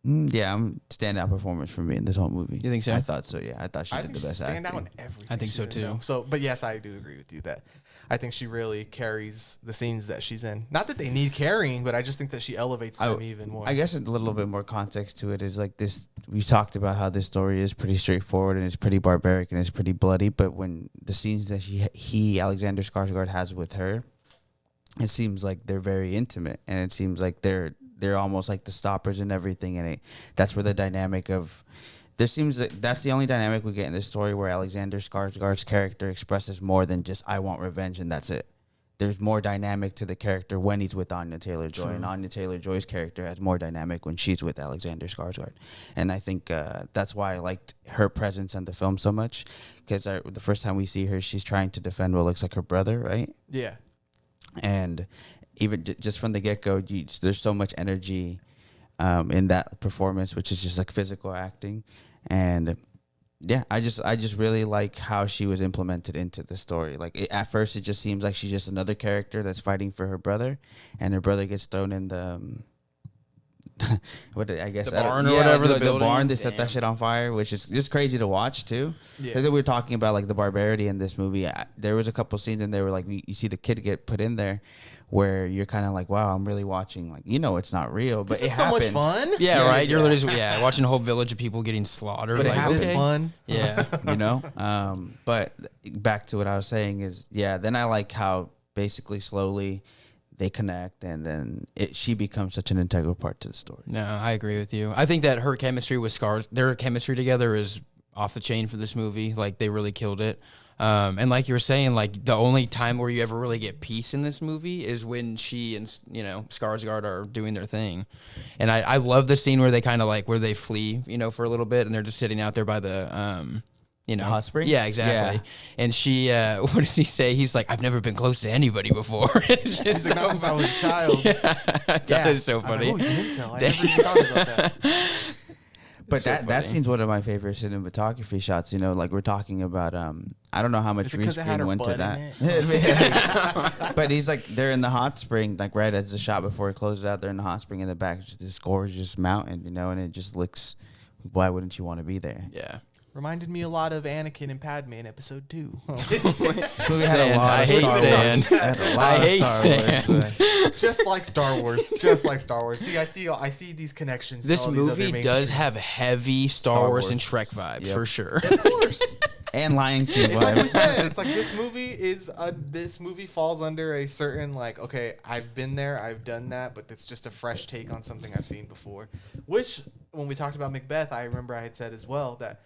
standout performance for me in this whole movie. You think so? I thought so. Yeah, I thought she did the best stand acting. out in everything. I think she so, did, too. though. So, but yes, I do agree with you that I think she really carries the scenes that she's in. Not that they need carrying, but I just think that she elevates them even more. I guess a little bit more context to it is like this. We talked about how this story is pretty straightforward and it's pretty barbaric and it's pretty bloody. But when the scenes that Alexander Skarsgård has with her, it seems like they're very intimate and it seems like they're almost like the stoppers and everything. And that's where the dynamic of there seems that's the only dynamic we get in this story where Alexander Skarsgård's character expresses more than just I want revenge and that's it. There's more dynamic to the character when he's with Anya Taylor-Joy, and Anya Taylor-Joy's character has more dynamic when she's with Alexander Skarsgård. And I think that's why I liked her presence in the film so much, because the first time we see her, she's trying to defend what looks like her brother, right? yeah. And even just from the get-go, there's so much energy in that performance, which is just like physical acting. And Yeah, I just really like how she was implemented into the story. Like at first, it just seems like she's just another character that's fighting for her brother, and her brother gets thrown in the I guess The barn or whatever, the building. barn. They set Damn. that shit on fire, which is just crazy to watch too. Yeah. Because we were talking about like the barbarity in this movie. There was a couple scenes in there where like you see the kid get put in there, where you're kind of like, wow, I'm really watching. Like it's not real, but This it is so happened. much fun. Yeah, right. You're literally watching a whole village of people getting slaughtered. But it like, happened. okay. Fun. Yeah. But back to what I was saying is, then I like how basically slowly they connect, and then she becomes such an integral part to the story. No, I agree with you. I think that her chemistry with Scars, their chemistry together is off the chain for this movie. Like, they really killed it. And like you were saying, like, the only time where you ever really get peace in this movie is when she and, Skarsgård are doing their thing. And I love the scene where they kind of like, where they flee, for a little bit, and they're just sitting out there by the, The hot spring? Yeah, exactly. Yeah. And she, what does he say? He's like, I've never been close to anybody before. It's just Not since I was a child. Yeah, that is so funny. I was like, oh, he's an incel. I never even thought about that. But So that funny. scene's one of my favorite cinematography shots. Like we're talking about, I don't know how much Is it green 'cause it had screen her went to butt that. in But he's like, they're in the hot spring, like right as the shot before it closes out. They're in the hot spring in the back, just this gorgeous mountain, and it just looks. Why wouldn't you want to be there? Yeah. Reminded me a lot of Anakin and Padme in episode 2. This movie had a Sand. lot I of hate Star sand. Wars. It had a lot I of hate Star Wars, sand. but- Just like Star Wars. Just like Star Wars. See, I see these connections. to This all these other movie mainstream- does have heavy Star Star Wars Wars. and Shrek vibes, Yep. for sure. Of course. And Lion King It's like we vibes. said. It's like this movie falls under a certain like, okay, I've been there, I've done that, but it's just a fresh take on something I've seen before. Which, when we talked about Macbeth, I remember I had said as well that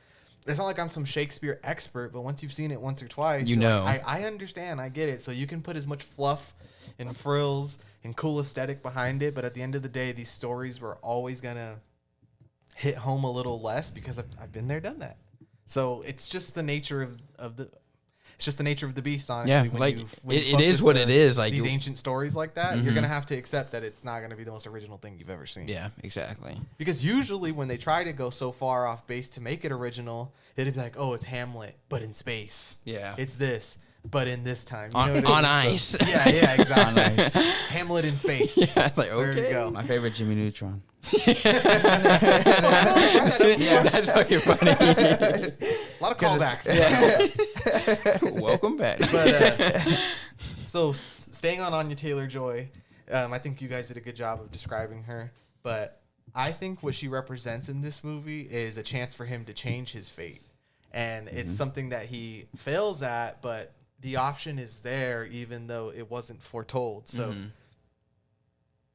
it's not like I'm some Shakespeare expert, but once you've seen it once or twice, You you're know. like, I understand, I get it. So you can put as much fluff and frills and cool aesthetic behind it, but at the end of the day, these stories were always gonna hit home a little less because I've been there, done that. So it's just the nature of the. It's just the nature of the beast, honestly. Yeah, when like, you it fuck is with what it is, like, these you- ancient stories like that, you're gonna have to accept that it's not gonna be the most original thing you've ever seen. Yeah, exactly. Because usually when they try to go so far off base to make it original, it'd be like, oh, it's Hamlet, but in space. Yeah. It's this, but in this time. You On- know what I on mean? ice. So, yeah, exactly. On ice. Hamlet in space. Yeah, like, There you okay. go. My favorite Jimmy Neutron. Yeah, that's fucking funny. A lot of callbacks. Welcome back. But so staying on Anya Taylor-Joy, I think you guys did a good job of describing her. But I think what she represents in this movie is a chance for him to change his fate, and it's something that he fails at, but the option is there, even though it wasn't foretold. So.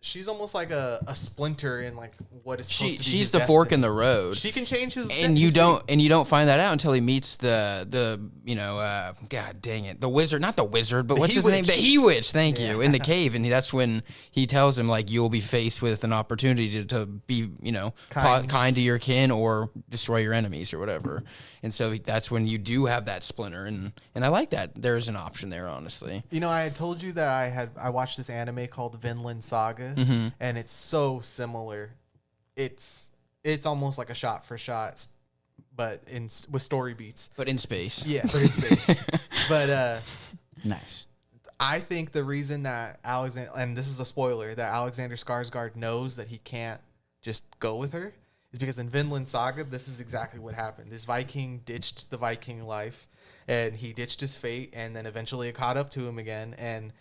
She's almost like a splinter in like what is supposed to be She's his the fork destiny. in the road. She can change his and his you fate. don't find that out until he meets the god dang it, the wizard, not the wizard, but what's his name, the he-witch, thank you, in the cave. And that's when he tells him, like, you'll be faced with an opportunity to be kind to your kin or destroy your enemies or whatever. And so that's when you do have that splinter, and I like that there's an option there, honestly. You know, I had told you that I watched this anime called Vinland Saga, and it's so similar. It's almost like a shot for shot, but with story beats. But in space. Yeah, but in space. But Nice. I think the reason that Alexander, and this is a spoiler, that Alexander Skarsgård knows that he can't just go with her is because in Vinland Saga, this is exactly what happened. This Viking ditched the Viking life, and he ditched his fate, and then eventually it caught up to him again. And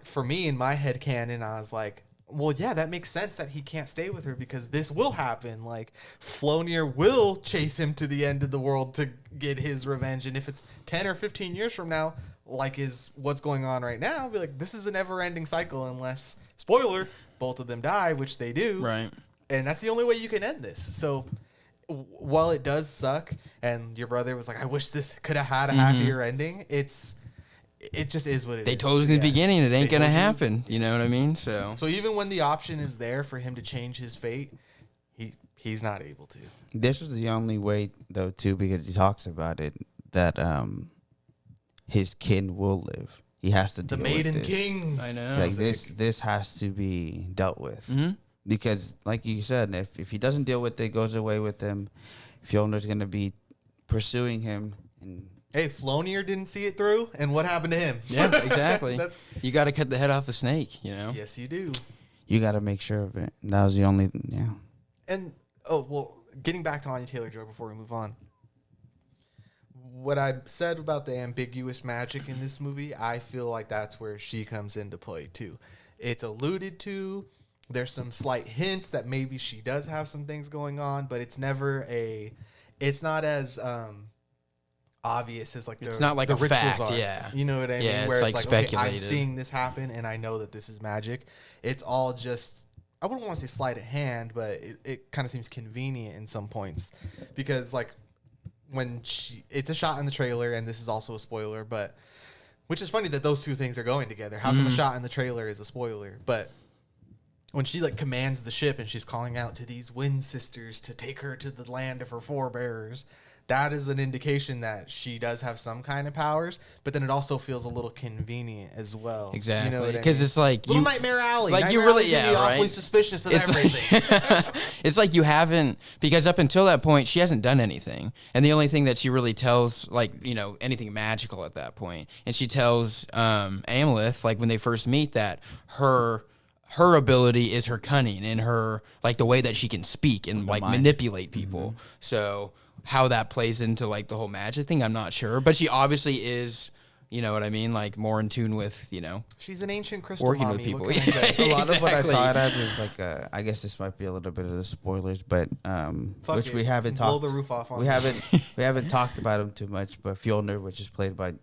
for me, in my head canon, I was like, well, yeah, that makes sense that he can't stay with her because this will happen. Like, Flonir will chase him to the end of the world to get his revenge. And if it's 10 or 15 years from now, like is what's going on right now, I'll be like, this is a never-ending cycle unless, spoiler, both of them die, which they do. Right. And that's the only way you can end this. So while it does suck, and your brother was like, I wish this could have had a happier ending, it just is what it is. They told us in the beginning it ain't They gonna told you. happen. You know what I mean? So even when the option is there for him to change his fate, he's not able to. This was the only way, though, too, because he talks about it, that his kin will live. He has to The deal Maiden with this. King. I know. Like this has to be dealt with. Because, like you said, if he doesn't deal with it, goes away with him, Fjolnir's going to be pursuing him. And Hey, Flonir didn't see it through, and what happened to him? Yeah, exactly. You got to cut the head off a snake, you know? Yes, you do. you got to make sure of it. That was the only, And, getting back to Anya Taylor-Joy before we move on. What I said about the ambiguous magic in this movie, I feel like that's where she comes into play, too. It's alluded to. There's some slight hints that maybe she does have some things going on, but it's never it's not as obvious as like it's not like the a rituals fact, are. yeah. You know what I mean? Yeah, Where it's like okay, I'm speculated. seeing this happen and I know that this is magic. It's all just, I wouldn't want to say sleight of hand, but it kind of seems convenient in some points because like when it's a shot in the trailer, and this is also a spoiler, but which is funny that those two things are going together. How come a shot in the trailer is a spoiler? But when she like commands the ship and she's calling out to these wind sisters to take her to the land of her forebears, that is an indication that she does have some kind of powers, but then it also feels a little convenient as well. Exactly. You know Because it's like Little Nightmare Alley. like Nightmare you really, Alley's gonna be yeah, awfully right? suspicious of It's everything. it's like you haven't, because up until that point, she hasn't done anything. And the only thing that she really tells, like, you know, anything magical at that point. And she tells Amleth, like, when they first meet, that her ability is her cunning and her, like, the way that she can speak and, like, manipulate people. So how that plays into, like, the whole magic thing, I'm not sure. But she obviously is, you know what I mean, like, more in tune with, you know. She's an ancient crystal Working mommy. with people. What can I say? a lot of what I Exactly. saw it as is like, I guess this might be a little bit of the spoilers, but Fuck which it. we haven't Blow talked. the roof off on we this. haven't talked about him too much, but Fjolnir, which is played by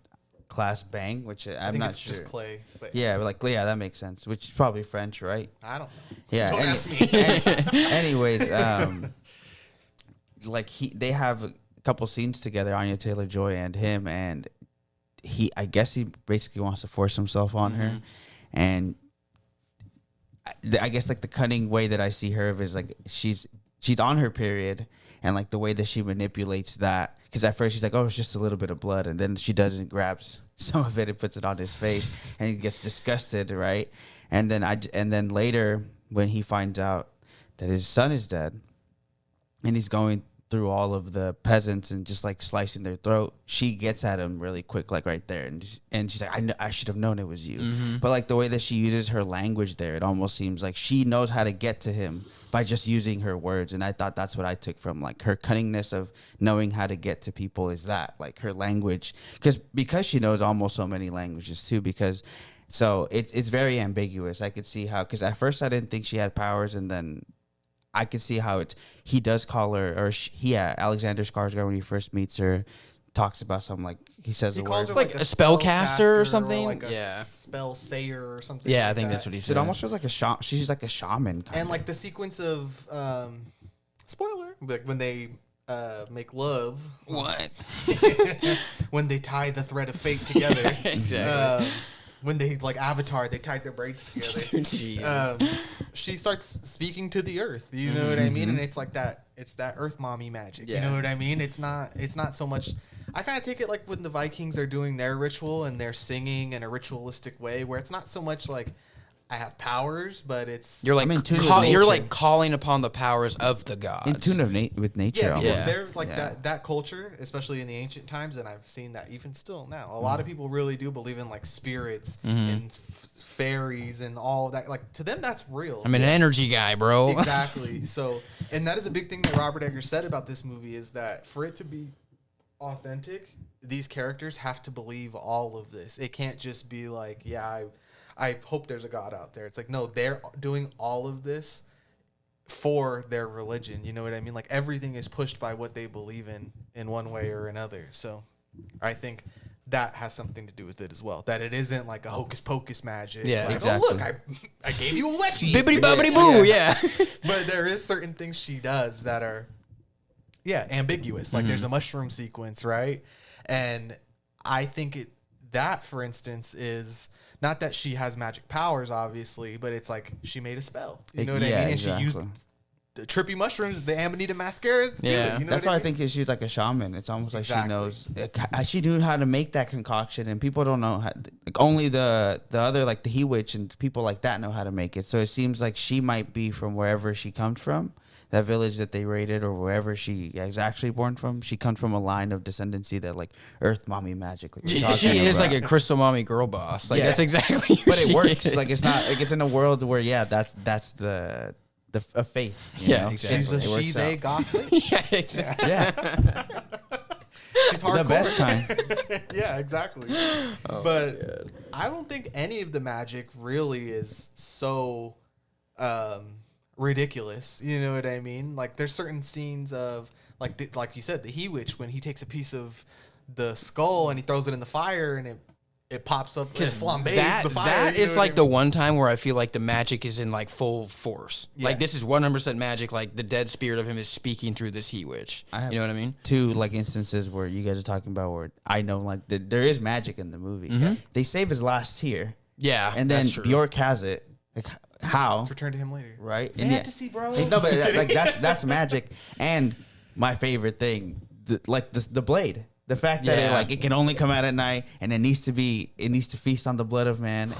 Class Bang, which I I'm think not it's sure. just Clay. But Yeah, that makes sense. Which is probably French, right? I don't know. Yeah. Don't ask me. Anyways, like they have a couple scenes together, Anya Taylor-Joy and him, and I guess he basically wants to force himself on her, and I guess like the cunning way that I see her is like she's on her period, and like the way that she manipulates that, because at first she's like, oh, it's just a little bit of blood, and then she doesn't grabs some of it and puts it on his face, and he gets disgusted, right? And then later when he finds out that his son is dead, and he's going through all of the peasants and just like slicing their throat, she gets at him really quick, like right there, and she's like, I should have known it was you. But like the way that she uses her language there, it almost seems like she knows how to get to him by just using her words. And I thought that's what I took from like her cunningness of knowing how to get to people, is that like her language, because she knows almost so many languages too, so it's very ambiguous. I could see how, because at first I didn't think she had powers, and then I could see how he does call her, or Alexander Skarsgård, when he first meets her, talks about something like, he says He a calls word. her Like a spellcaster or something? like a Yeah. spell sayer or something. Yeah, like I think that. that's what he So said. it almost feels like she's like a shaman. Kind And like the sequence of spoiler, like when they make love, What? when they tie the thread of fate together, Exactly. when they like Avatar, they tied their braids together. Jeez. She starts speaking to the earth. You know what I mean? And it's like that. It's that earth mommy magic. Yeah. You know what I mean? It's not so much. I kind of take it like when the Vikings are doing their ritual and they're singing in a ritualistic way, where it's not so much like I have powers, but it's You're like I'm in tune with you're nature. like calling upon the powers of the gods. in tune with nature. yeah, because almost. they're like Yeah. that culture, especially in the ancient times, and I've seen that even still now. A lot of people really do believe in like spirits and fairies and all that. Like to them, that's real. I'm an energy guy, bro. Exactly. So, and that is a big thing that Robert Eggers said about this movie, is that for it to be authentic, these characters have to believe all of this. It can't just be like, yeah, I hope there's a God out there. It's like, no, they're doing all of this for their religion. You know what I mean? Like everything is pushed by what they believe in one way or another. So I think that has something to do with it as well. That it isn't like a hocus pocus magic. Yeah, like, exactly. Oh, look, I gave you a wedgie. Bibbity bobbity boo, yeah. But there is certain things she does that are, ambiguous. Like there's a mushroom sequence, right? And I think that, for instance, is not that she has magic powers, obviously, but it's like she made a spell. You know what I mean? And she used the trippy mushrooms, the Amanita mascaras. To do Yeah. it, you know That's what why I mean? think she's like a shaman. It's almost like Exactly. she knows. She knew how to make that concoction, and people don't know how. Like only the other, like the he witch and people like that know how to make it. So it seems like she might be from wherever she comes from. that village that they raided or wherever she is actually born from, she comes from a line of descendancy that like Earth mommy magic. Like She is like a crystal mommy girl boss. Like Yeah. that's exactly. Who but it she works. is. Like it's not like it's in a world where that's the a faith. You Yeah, know? exactly. She's a It works she, they, out. goth witch. Yeah, exactly. Yeah, She's hardcore. the best kind. Yeah, exactly. But I don't think any of the magic really is so ridiculous. You know what I mean? Like there's certain scenes of like you said, the He Witch, when he takes a piece of the skull and he throws it in the fire and it pops up because flambés the fire. That you know is what like I the mean? one time where I feel like the magic is in like full force. Yeah. Like this is 100% magic. Like the dead spirit of him is speaking through this He Witch. You know what I mean? Two like instances where you guys are talking about where I know like there is magic in the movie. They save his last tear, Yeah, and then that's true. Bjork has it. Like how? Let's return to him later. Right? Fantasy, bro. No, but like that's magic. And my favorite thing, the blade. The fact that it can only come out at night, and it needs to feast on the blood of man,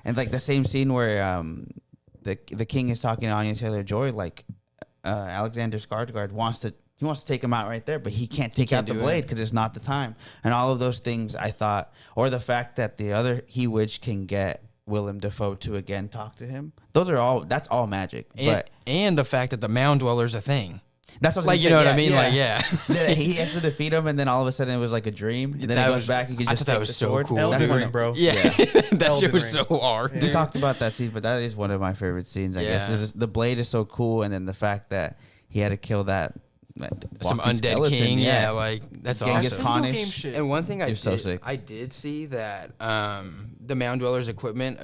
and like the same scene where the king is talking to Anya Taylor-Joy, like Alexander Skarsgård wants to take him out right there, but he can't take out the blade because it's not the time, and all of those things I thought, or the fact that the other He Witch can get Willem Dafoe to again talk to him. That's all magic. And the fact that the mound dweller's a thing. That's what I was Like, gonna you know say. what I mean? Like, yeah. He has to defeat him, and then all of a sudden it was like a dream. And then That he goes was- back. He could I just thought that take was the so sword. cool. That's Elden one Ring, of- bro. Yeah, that Elden shit was Ring. so hard. We talked about that scene, but that is one of my favorite scenes. I guess Yeah. is the blade is so cool, and then the fact that he had to kill that Some walking undead skeleton, king. Yeah, like that's Genghis awesome. Khan. Video game shit. And one thing You're so sick. I did see that the Mound Dweller's equipment,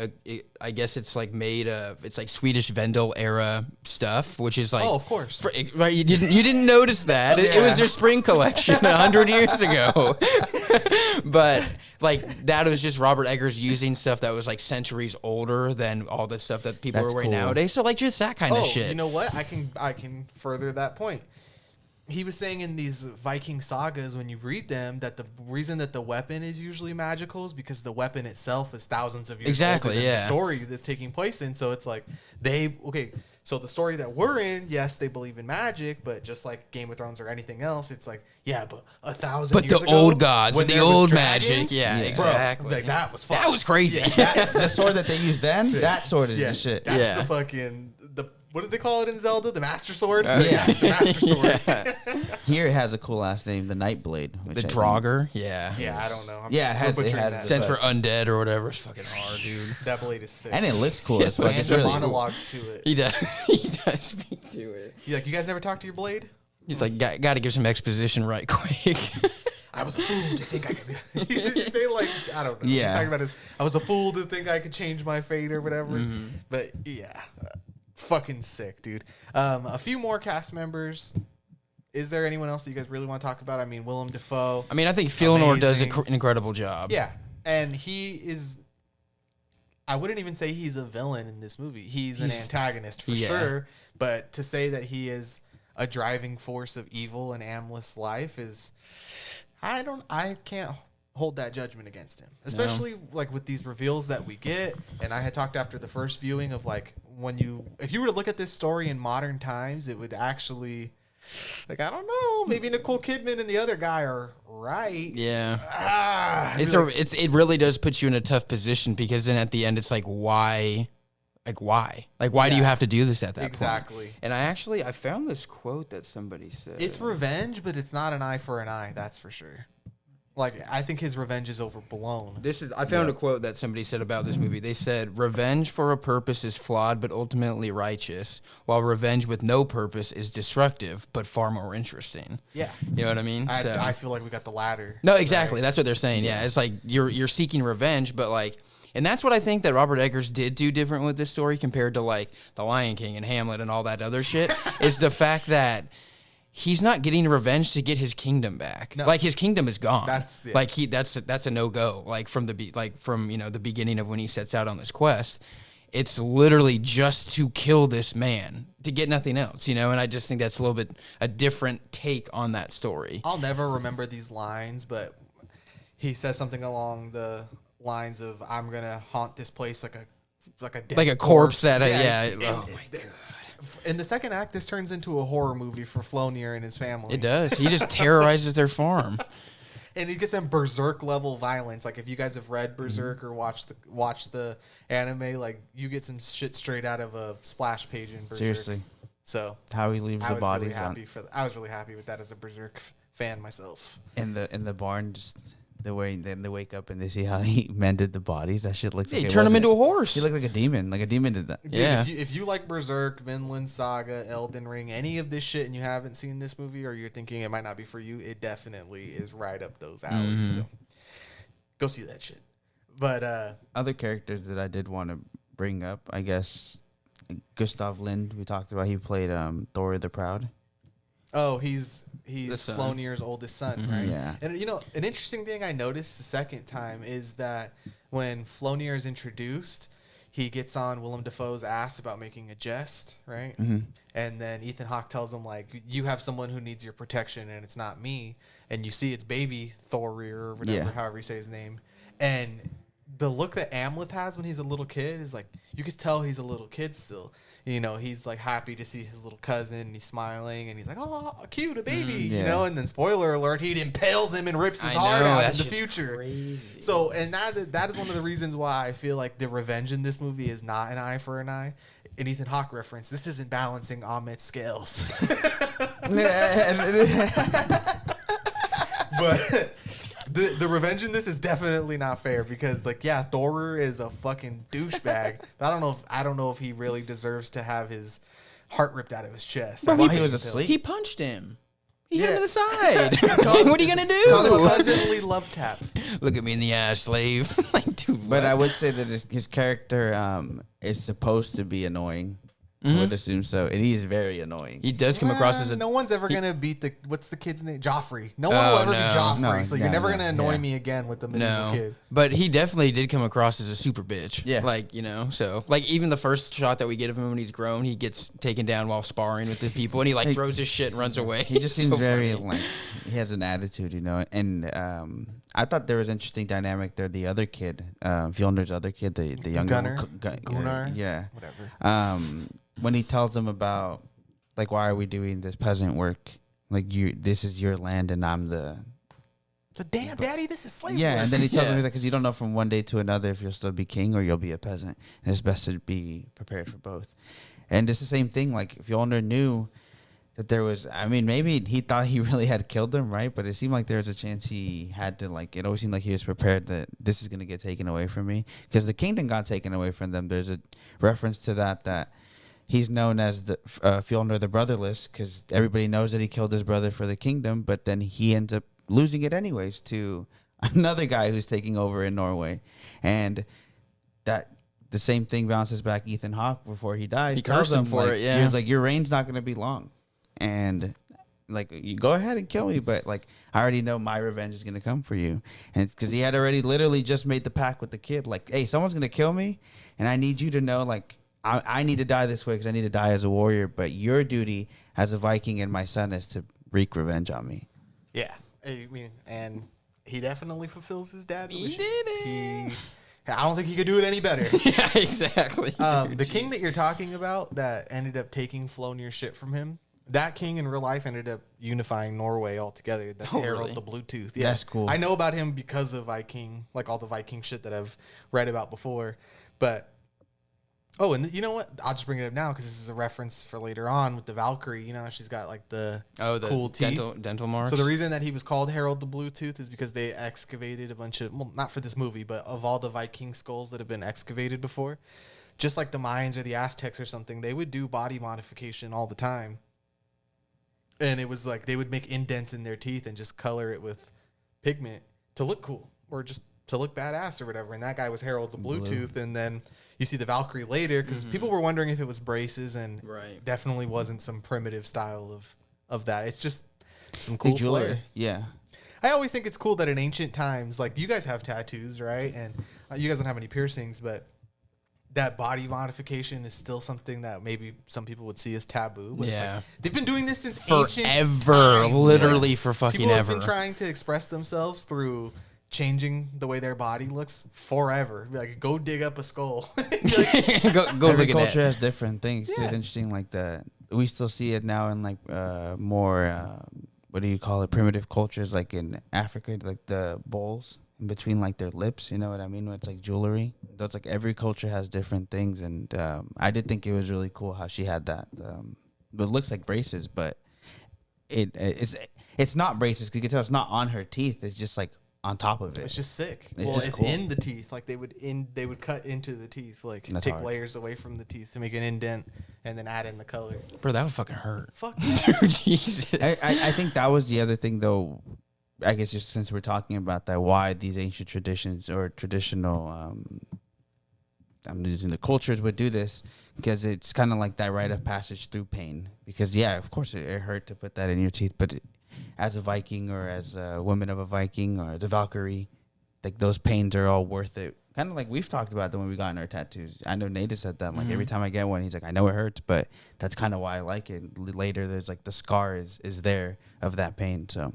I guess it's like made of, it's like Swedish Vendel era stuff, which is like, Oh, of course. right? You didn't notice that it was their spring collection 100 years ago, but like that was just Robert Eggers using stuff that was like centuries older than all the stuff that people That's are wearing cool. nowadays. So like just that kind of shit. You know what? I can further that point. He was saying in these Viking sagas, when you read them, that the reason that the weapon is usually magical is because the weapon itself is thousands of years Exactly, older than yeah. the story that's taking place in. So it's like so the story that we're in, yes, they believe in magic, but just like Game of Thrones or anything else, it's like, yeah, but 1,000 But years the ago, old gods when and the there was old dragons, magic, yeah, bro, exactly. like, that was That fucked. was crazy. The sword that they used then, that sword is Yeah, the shit. that's Yeah. the fucking what did they call it in Zelda? The Master Sword? Yeah. That's the Master Sword. Yeah. Here it has a cool ass name, the Nightblade. The which I think- Draugr, yeah. Yeah, I don't know. Yeah, it has- we're it butchering has that. the- Stands for undead or whatever. It's fucking hard, dude. That blade is sick. and it looks cool as fuck. and It's the really cool. monologues to it. He does. He does speak to it. You like, you guys never talked to your blade? He's like, got to give some exposition right quick. I was a fool to think I could. He used to say like, I don't know. Yeah. He's talking about I was a fool to think I could change my fate or whatever. Mm-hmm. But yeah, fucking sick, dude. A few more cast members. Is there anyone else that you guys really want to talk about? I mean, Willem Dafoe. I mean, I think Fëanor does Amazing. an incredible job. Yeah, and he is. I wouldn't even say he's a villain in this movie. He's an antagonist for sure. But to say that he is a driving force of evil in Amleth's life is, I can't hold that judgment against him. Especially like with these reveals that we get. And I had talked after the first viewing of like if you were to look at this story in modern times, it would actually, like, I don't know, maybe Nicole Kidman and the other guy are right. Yeah. It really does put you in a tough position because then at the end it's like why do you have to do this at that point? Exactly. And I found this quote that somebody said. It's revenge, but it's not an eye for an eye. That's for sure. Like, I think his revenge is overblown. I found a quote that somebody said about this movie. They said, "Revenge for a purpose is flawed but ultimately righteous, while revenge with no purpose is destructive but far more interesting." Yeah. You know what I mean? I feel like we got the latter. No, exactly. Right? That's what they're saying. Yeah, it's like you're seeking revenge, but like, and that's what I think that Robert Eggers did do different with this story compared to like The Lion King and Hamlet and all that other shit. Is the fact that he's not getting revenge to get his kingdom back. No. Like his kingdom is gone. That's a no go. Like from the beginning of when he sets out on this quest. It's literally just to kill this man, to get nothing else, and I just think that's a little bit a different take on that story. I'll never remember these lines, but he says something along the lines of, "I'm gonna haunt this place like a dead Like a corpse that Oh my God. God. In the second act, this turns into a horror movie for Flonir and his family. It does. He just terrorizes their farm. And he gets some berserk level violence. Like if you guys have read Berserk or watched the anime, like you get some shit straight out of a splash page in Berserk. Seriously. So how he leaves the bodies I was really happy with that as a Berserk fan myself. In the barn, just the way then they wake up and they see how he mended the bodies. That shit looks like he turned him into a horse. He looked like a demon. Like a demon did that. Dude, yeah. If you like Berserk, Vinland Saga, Elden Ring, any of this shit, and you haven't seen this movie, or you're thinking it might not be for you, it definitely is right up those alleys. So go see that shit. But other characters that I did want to bring up, I guess, Gustav Lind. We talked about. He played Thor the Proud. Oh, he's Flonir's oldest son, right? Yeah. And you know, an interesting thing I noticed the second time is that when Flonir is introduced, he gets on Willem Dafoe's ass about making a jest, right? And then Ethan Hawke tells him, like, you have someone who needs your protection and it's not me. And you see it's baby Thorir or whatever, however you say his name. And the look that Amleth has when he's a little kid is like, you could tell he's a little kid still. You know, he's like happy to see his little cousin and he's smiling and he's like, oh, cute, a baby, you know? And then spoiler alert, he impales him and rips his heart out in the future. Crazy. So, and that is one of the reasons why I feel like the revenge in this movie is not an eye for an eye. An Ethan Hawke reference, this isn't balancing Ahmet's scales. But the revenge in this is definitely not fair because, like, yeah, Thorir is a fucking douchebag. But I don't know if he really deserves to have his heart ripped out of his chest. Bro, While he was asleep. He punched him. He hit him in the side. What are you gonna do? Cousinly love tap. Look at me in the eye, slave. Like, dude, But I would say that his character is supposed to be annoying. I would assume so. And he is very annoying. He does come across as no one's ever gonna beat what's the kid's name? Joffrey. No one will ever be Joffrey. No, so you're never gonna annoy me again with the medieval kid. But he definitely did come across as a super bitch. Yeah. Like, you know, so like even the first shot that we get of him when he's grown, he gets taken down while sparring with the people and he like throws his shit and runs away. He just seems very like he has an attitude, you know. And I thought there was an interesting dynamic there. The other kid, Fjolnir's other kid, the younger Gunnar. Yeah. Whatever. When he tells him about like, why are we doing this peasant work? Like, this is your land and I'm the damn daddy, this is slavery. Yeah, and then he tells him, because you don't know from one day to another if you'll still be king or you'll be a peasant. And it's best to be prepared for both. And it's the same thing. Like, Fjolnir knew that there was, I mean, maybe he thought he really had killed him, right? But it seemed like there was a chance he had to, like, it always seemed like he was prepared that this is going to get taken away from me. Because the kingdom got taken away from them. There's a reference to that he's known as the Fjolnir the Brotherless because everybody knows that he killed his brother for the kingdom, but then he ends up losing it anyways to another guy who's taking over in Norway. And that the same thing bounces back Ethan Hawke before he dies. He tells him for it, yeah. He was like, your reign's not going to be long. And like, you go ahead and kill me, but like, I already know my revenge is going to come for you. And it's because he had already literally just made the pact with the kid. Like, hey, someone's going to kill me, and I need you to know, like, I need to die this way because I need to die as a warrior. But your duty as a Viking and my son is to wreak revenge on me. Yeah, I mean, and he definitely fulfills his dad's wishes. Did it. I don't think he could do it any better. Yeah, exactly. The king that you're talking about that ended up taking Flonir's shit from him, that king in real life ended up unifying Norway altogether. That's Harald the Bluetooth. Yeah, that's cool. I know about him because of Viking, like all the Viking shit that I've read about before. But oh, and you know what? I'll just bring it up now because this is a reference for later on with the Valkyrie. You know, she's got like the cool teeth. dental marks. So the reason that he was called Harald the Bluetooth is because they excavated a bunch of, well, not for this movie, but of all the Viking skulls that have been excavated before, just like the Mayans or the Aztecs or something, they would do body modification all the time. And it was like they would make indents in their teeth and just color it with pigment to look cool or just to look badass or whatever. And that guy was Harald the Bluetooth. And then you see the Valkyrie later because people were wondering if it was braces, and definitely wasn't some primitive style of that. It's just some cool flair. Yeah. I always think it's cool that in ancient times, like you guys have tattoos, right? And you guys don't have any piercings, but that body modification is still something that maybe some people would see as taboo. But it's like, they've been doing this since ancient forever, time. literally for fucking people ever. People have been trying to express themselves through changing the way their body looks forever. Be like, go dig up a skull. go Every look at culture that. has different things. Too. It's interesting. Like we still see it now in like more what do you call it? Primitive cultures, like in Africa, like the bowls in between like their lips. You know what I mean? When it's like jewelry. That's like every culture has different things, and I did think it was really cool how she had that. But it looks like braces, but it's not braces. 'Cause you can tell it's not on her teeth. It's just like on top of it. It's just sick. It's it's cool. in the teeth. Like they would cut into the teeth, like That's take hard. layers away from the teeth to make an indent, and then add in the color. Bro, that would fucking hurt. Fuck. Dude, Jesus. I think that was the other thing, though. I guess just since we're talking about that, why these ancient traditions or traditional, I'm using the cultures would do this, because it's kind of like that rite of passage through pain. Because yeah, of course it hurt to put that in your teeth, but as a Viking or as a woman of a Viking or the Valkyrie, like those pains are all worth it. Kind of like we've talked about that when we got in our tattoos. I know Nate said that. Like every time I get one, he's like, I know it hurts, but that's kind of why I like it. Later, there's like the scar is there of that pain. So.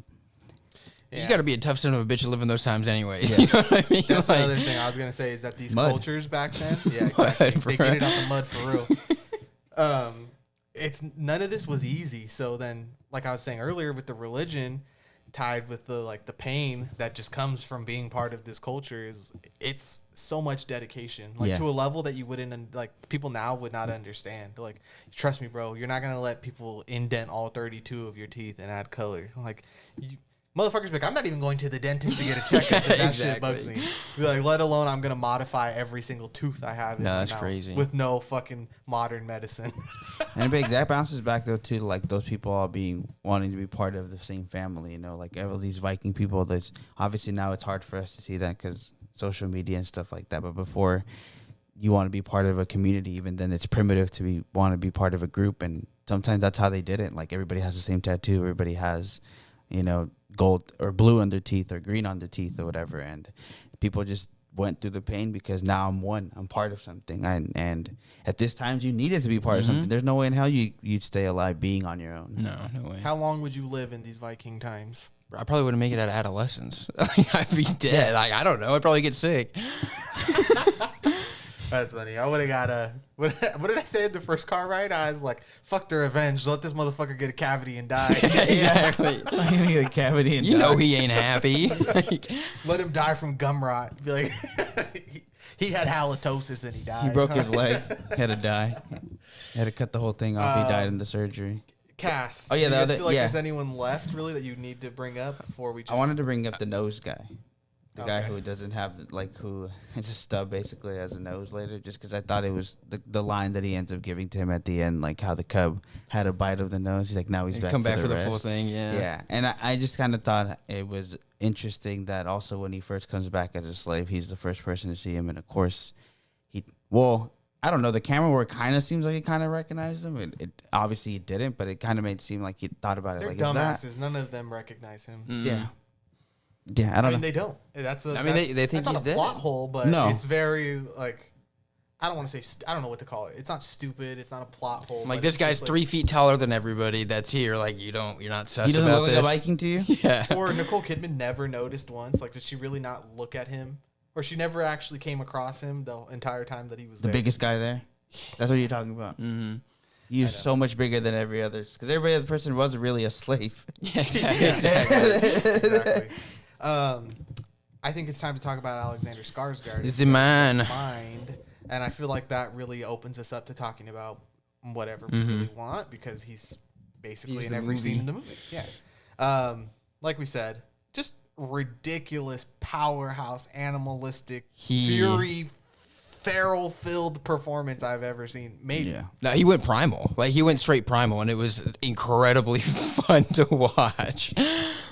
You got to be a tough son of a bitch to live in those times anyways. You know what I mean? That's Like, another thing I was gonna say is that these Mud. cultures back then, yeah, exactly, they get it out the mud for real. It's none of this was easy. So then, like I was saying earlier, with the religion tied with the pain that just comes from being part of this culture, it's so much dedication, like to a level that you wouldn't, like people now would not understand. Like, trust me, bro, you're not gonna let people indent all 32 of your teeth and add color. Like you. Motherfuckers be like, I'm not even going to the dentist to get a checkup. That shit bugs me. Be like, let alone I'm gonna modify every single tooth I have. No, that's crazy. With no fucking modern medicine. And big that bounces back though to like those people all wanting to be part of the same family. You know, like all these Viking people. That's obviously now it's hard for us to see that because social media and stuff like that. But before, you want to be part of a community, even then it's primitive to want to be part of a group. And sometimes that's how they did it. Like everybody has the same tattoo. Everybody has, you know, gold or blue on their teeth or green on their teeth or whatever, and people just went through the pain because now I'm part of something, and at this times you needed to be part of something. There's no way in hell you'd stay alive being on your own. no way. How long would you live in these Viking times? Bro, I probably wouldn't make it out of adolescence. Like, I'd be dead. Like, I don't know. I'd probably get sick. That's funny. I would have got a. What did I say in the first car ride? I was like, "Fuck the revenge. Let this motherfucker get a cavity and die." Exactly. A cavity and You know he ain't happy. Like, Let him die from gum rot. Be like, he had halitosis and he died. He broke his leg, had to die, had to cut the whole thing off. He died in the surgery. Cass. Oh, yeah, do you the guys other- feel like yeah. there's anyone left really that you need to bring up before we just? I wanted to bring up the nose guy. The guy Okay. who doesn't have, like, who it's a stub basically as a nose later, just because I thought it was the line that he ends up giving to him at the end, like how the cub had a bite of the nose. He's like, now he's back come back for the rest. full thing, yeah. Yeah, and I just kind of thought it was interesting that also when he first comes back as a slave, he's the first person to see him, and of course, I don't know, the camera work kind of seems like it kind of recognized him. It obviously it didn't, but it kind of made it seem like he thought about it. They're Like, is that? dumbasses. None of them recognize him. Yeah. Yeah, I I don't mean, know. they don't. That's a. I mean, they think that's not he's a dead. plot hole, but No. it's very like. I don't want to say. I don't know what to call it. It's not stupid. It's not a plot hole. like but this it's guy's just, 3 feet taller than everybody that's here. Like, you're not sus He doesn't about look this. like a Viking to you? Yeah. Or Nicole Kidman never noticed once. Like, did she really not look at him? Or she never actually came across him the entire time that he was The there. biggest guy there? That's what you're talking about. Mm-hmm. He was so much bigger than every other, because every other person wasn't really a slave. Yeah, exactly. Exactly. I think it's time to talk about Alexander Skarsgård. It's the man. Mind, and I feel like that really opens us up to talking about whatever we really want, because he's basically He's in the every movie. scene in the movie. Yeah. Like we said, just ridiculous powerhouse, animalistic, fury, feral-filled performance I've ever seen. Maybe. Yeah. No, he went primal. Like, he went straight primal, and it was incredibly fun to watch.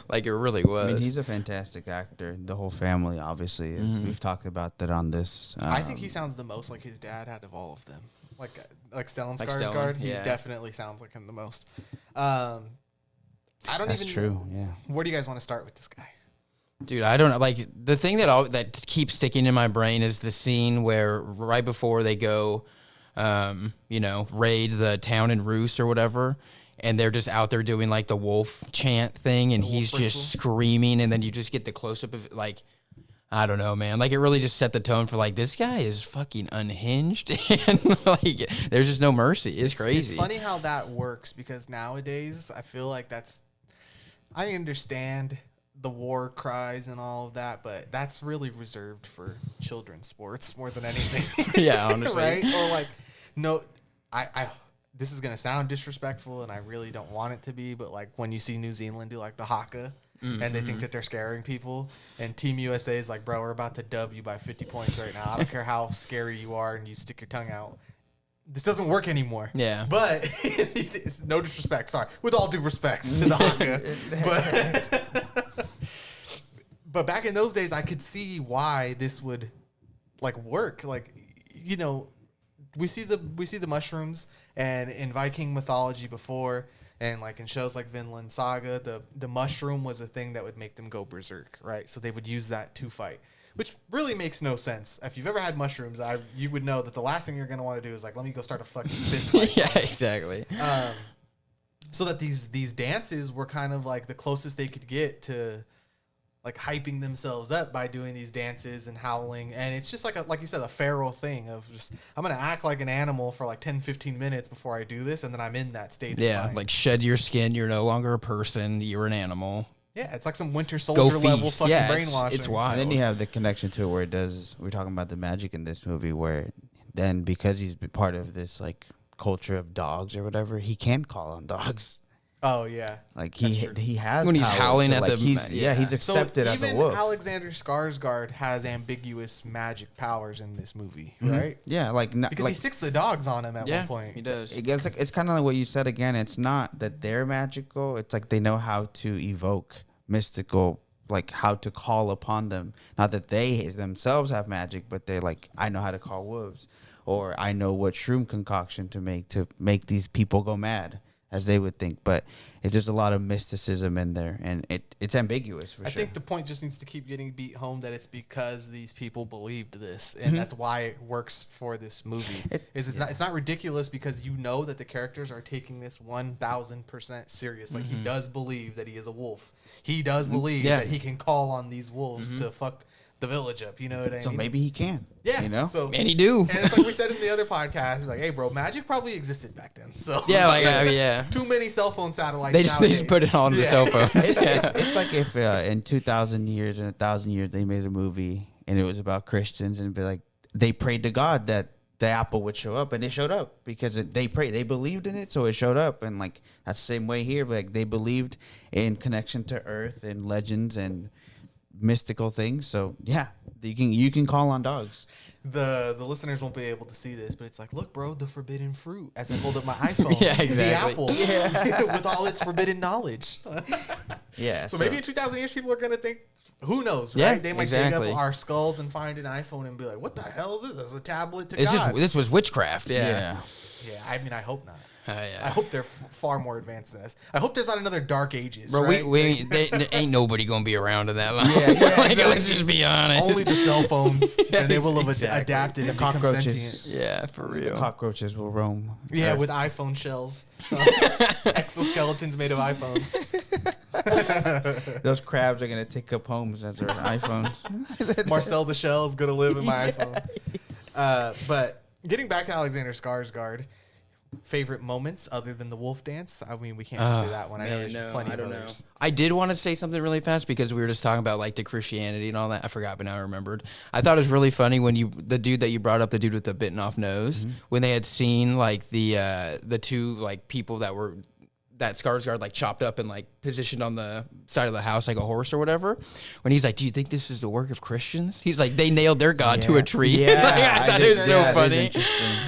Like, it really was. I mean, he's a fantastic actor. The whole family, obviously. We've talked about that on this. I think he sounds the most like his dad out of all of them. Like Stellan Like Skarsgård, Stellan, he yeah. definitely sounds like him the most. I don't That's even. true, yeah. Where do you guys want to start with this guy? Dude, I don't know. Like, the thing that keeps sticking in my brain is the scene where right before they go, raid the town in Roos or whatever, and they're just out there doing like the wolf chant thing, and he's wolf just ritual? screaming, and then you just get the close up of like I don't know, man. Like, it really just set the tone for, like, this guy is fucking unhinged. And, like, there's just no mercy. It's crazy. It's funny how that works because nowadays I feel like I understand the war cries and all of that, but that's really reserved for children's sports more than anything. Yeah, honestly. Right? Or, like, no, this is going to sound disrespectful and I really don't want it to be, but, like, when you see New Zealand do, like, the haka, and they think that they're scaring people. And Team USA is like, bro, we're about to dub you by 50 points right now. I don't care how scary you are and you stick your tongue out. This doesn't work anymore. Yeah. But, it's no disrespect, sorry. With all due respect to the haka. But back in those days, I could see why this would, like, work. Like, you know, we see the mushrooms, and in Viking mythology before, and like in shows like Vinland Saga, the mushroom was a thing that would make them go berserk, right? So they would use that to fight, which really makes no sense. If you've ever had mushrooms, you would know that the last thing you're gonna want to do is like, let me go start a fucking fist fight. Yeah, exactly. So that these dances were kind of like the closest they could get to like hyping themselves up by doing these dances and howling. And it's just like you said, a feral thing of just, I'm going to act like an animal for like 10, 15 minutes before I do this. And then I'm in that state. Yeah. Of mind. Like, shed your skin. You're no longer a person. You're an animal. Yeah. It's like some Winter Soldier level fucking brainwashing. It's wild. And then you have the connection to it where it does. We're talking about the magic in this movie where then because he's part of this like culture of dogs or whatever, he can call on dogs. Oh yeah, like he has when he's howling at like the he's accepted as a wolf. Even Alexander Skarsgård has ambiguous magic powers in this movie, right? Yeah, like because he sticks the dogs on him at one point. He does. It's kind of like what you said again. It's not that they're magical. It's like they know how to evoke mystical, like how to call upon them. Not that they themselves have magic, but they're like, I know how to call wolves, or I know what shroom concoction to make these people go mad, as they would think. But there's a lot of mysticism in there, and it's ambiguous for sure. I think the point just needs to keep getting beat home that it's because these people believed this, and that's why it works for this movie. It's not ridiculous because you know that the characters are taking this 1,000% serious. Like, he does believe that he is a wolf. He does believe that he can call on these wolves to fuck the village up, you know what I mean? So maybe he can. Yeah, you know. So, and he do. And it's like we said in the other podcast, like, hey, bro, magic probably existed back then. So yeah, like yeah, too many cell phone satellites. They just put it on the cell phones. It's like if in 2,000 years and 1,000 years they made a movie and it was about Christians and be like they prayed to God that the apple would show up, and it showed up because they prayed, they believed in it, so it showed up. And like that's the same way here. Like they believed in connection to Earth and legends and mystical things. So yeah, you can call on dogs. The listeners won't be able to see this, but it's like, look, bro, the forbidden fruit. As I hold up my iPhone, yeah, exactly. The apple, with all its forbidden knowledge. Yeah. So maybe in 2,000 years, people are gonna think, who knows, right? Yeah, They might dig up our skulls and find an iPhone and be like, what the hell is this? This is a tablet to God. This was witchcraft. Yeah. I mean, I hope not. Yeah. I hope they're far more advanced than us. I hope there's not another Dark Ages. Bro, right? there ain't nobody gonna be around in that long. Yeah, like, exactly. let's just be honest. Only the cell phones, and they will have exactly. adapted and become cockroaches. sentient. Yeah, for real. Cockroaches will roam. Yeah, Earth. with iPhone shells, exoskeletons made of iPhones. Those crabs are gonna take up homes as their iPhones. Marcel the Shell is gonna live in my iPhone. But getting back to Alexander Skarsgård. Favorite moments other than the wolf dance? I mean, we can't just say that one. I know there's plenty of others. I did want to say something really fast because we were just talking about like the Christianity and all that. I forgot, but now I remembered. I thought it was really funny when the dude that you brought up, the dude with the bitten off nose, when they had seen like the two like people that Skarsgård like chopped up and like positioned on the side of the house like a horse or whatever. When he's like, "Do you think this is the work of Christians?" He's like, "They nailed their God to a tree." Yeah, like, I thought it was so funny.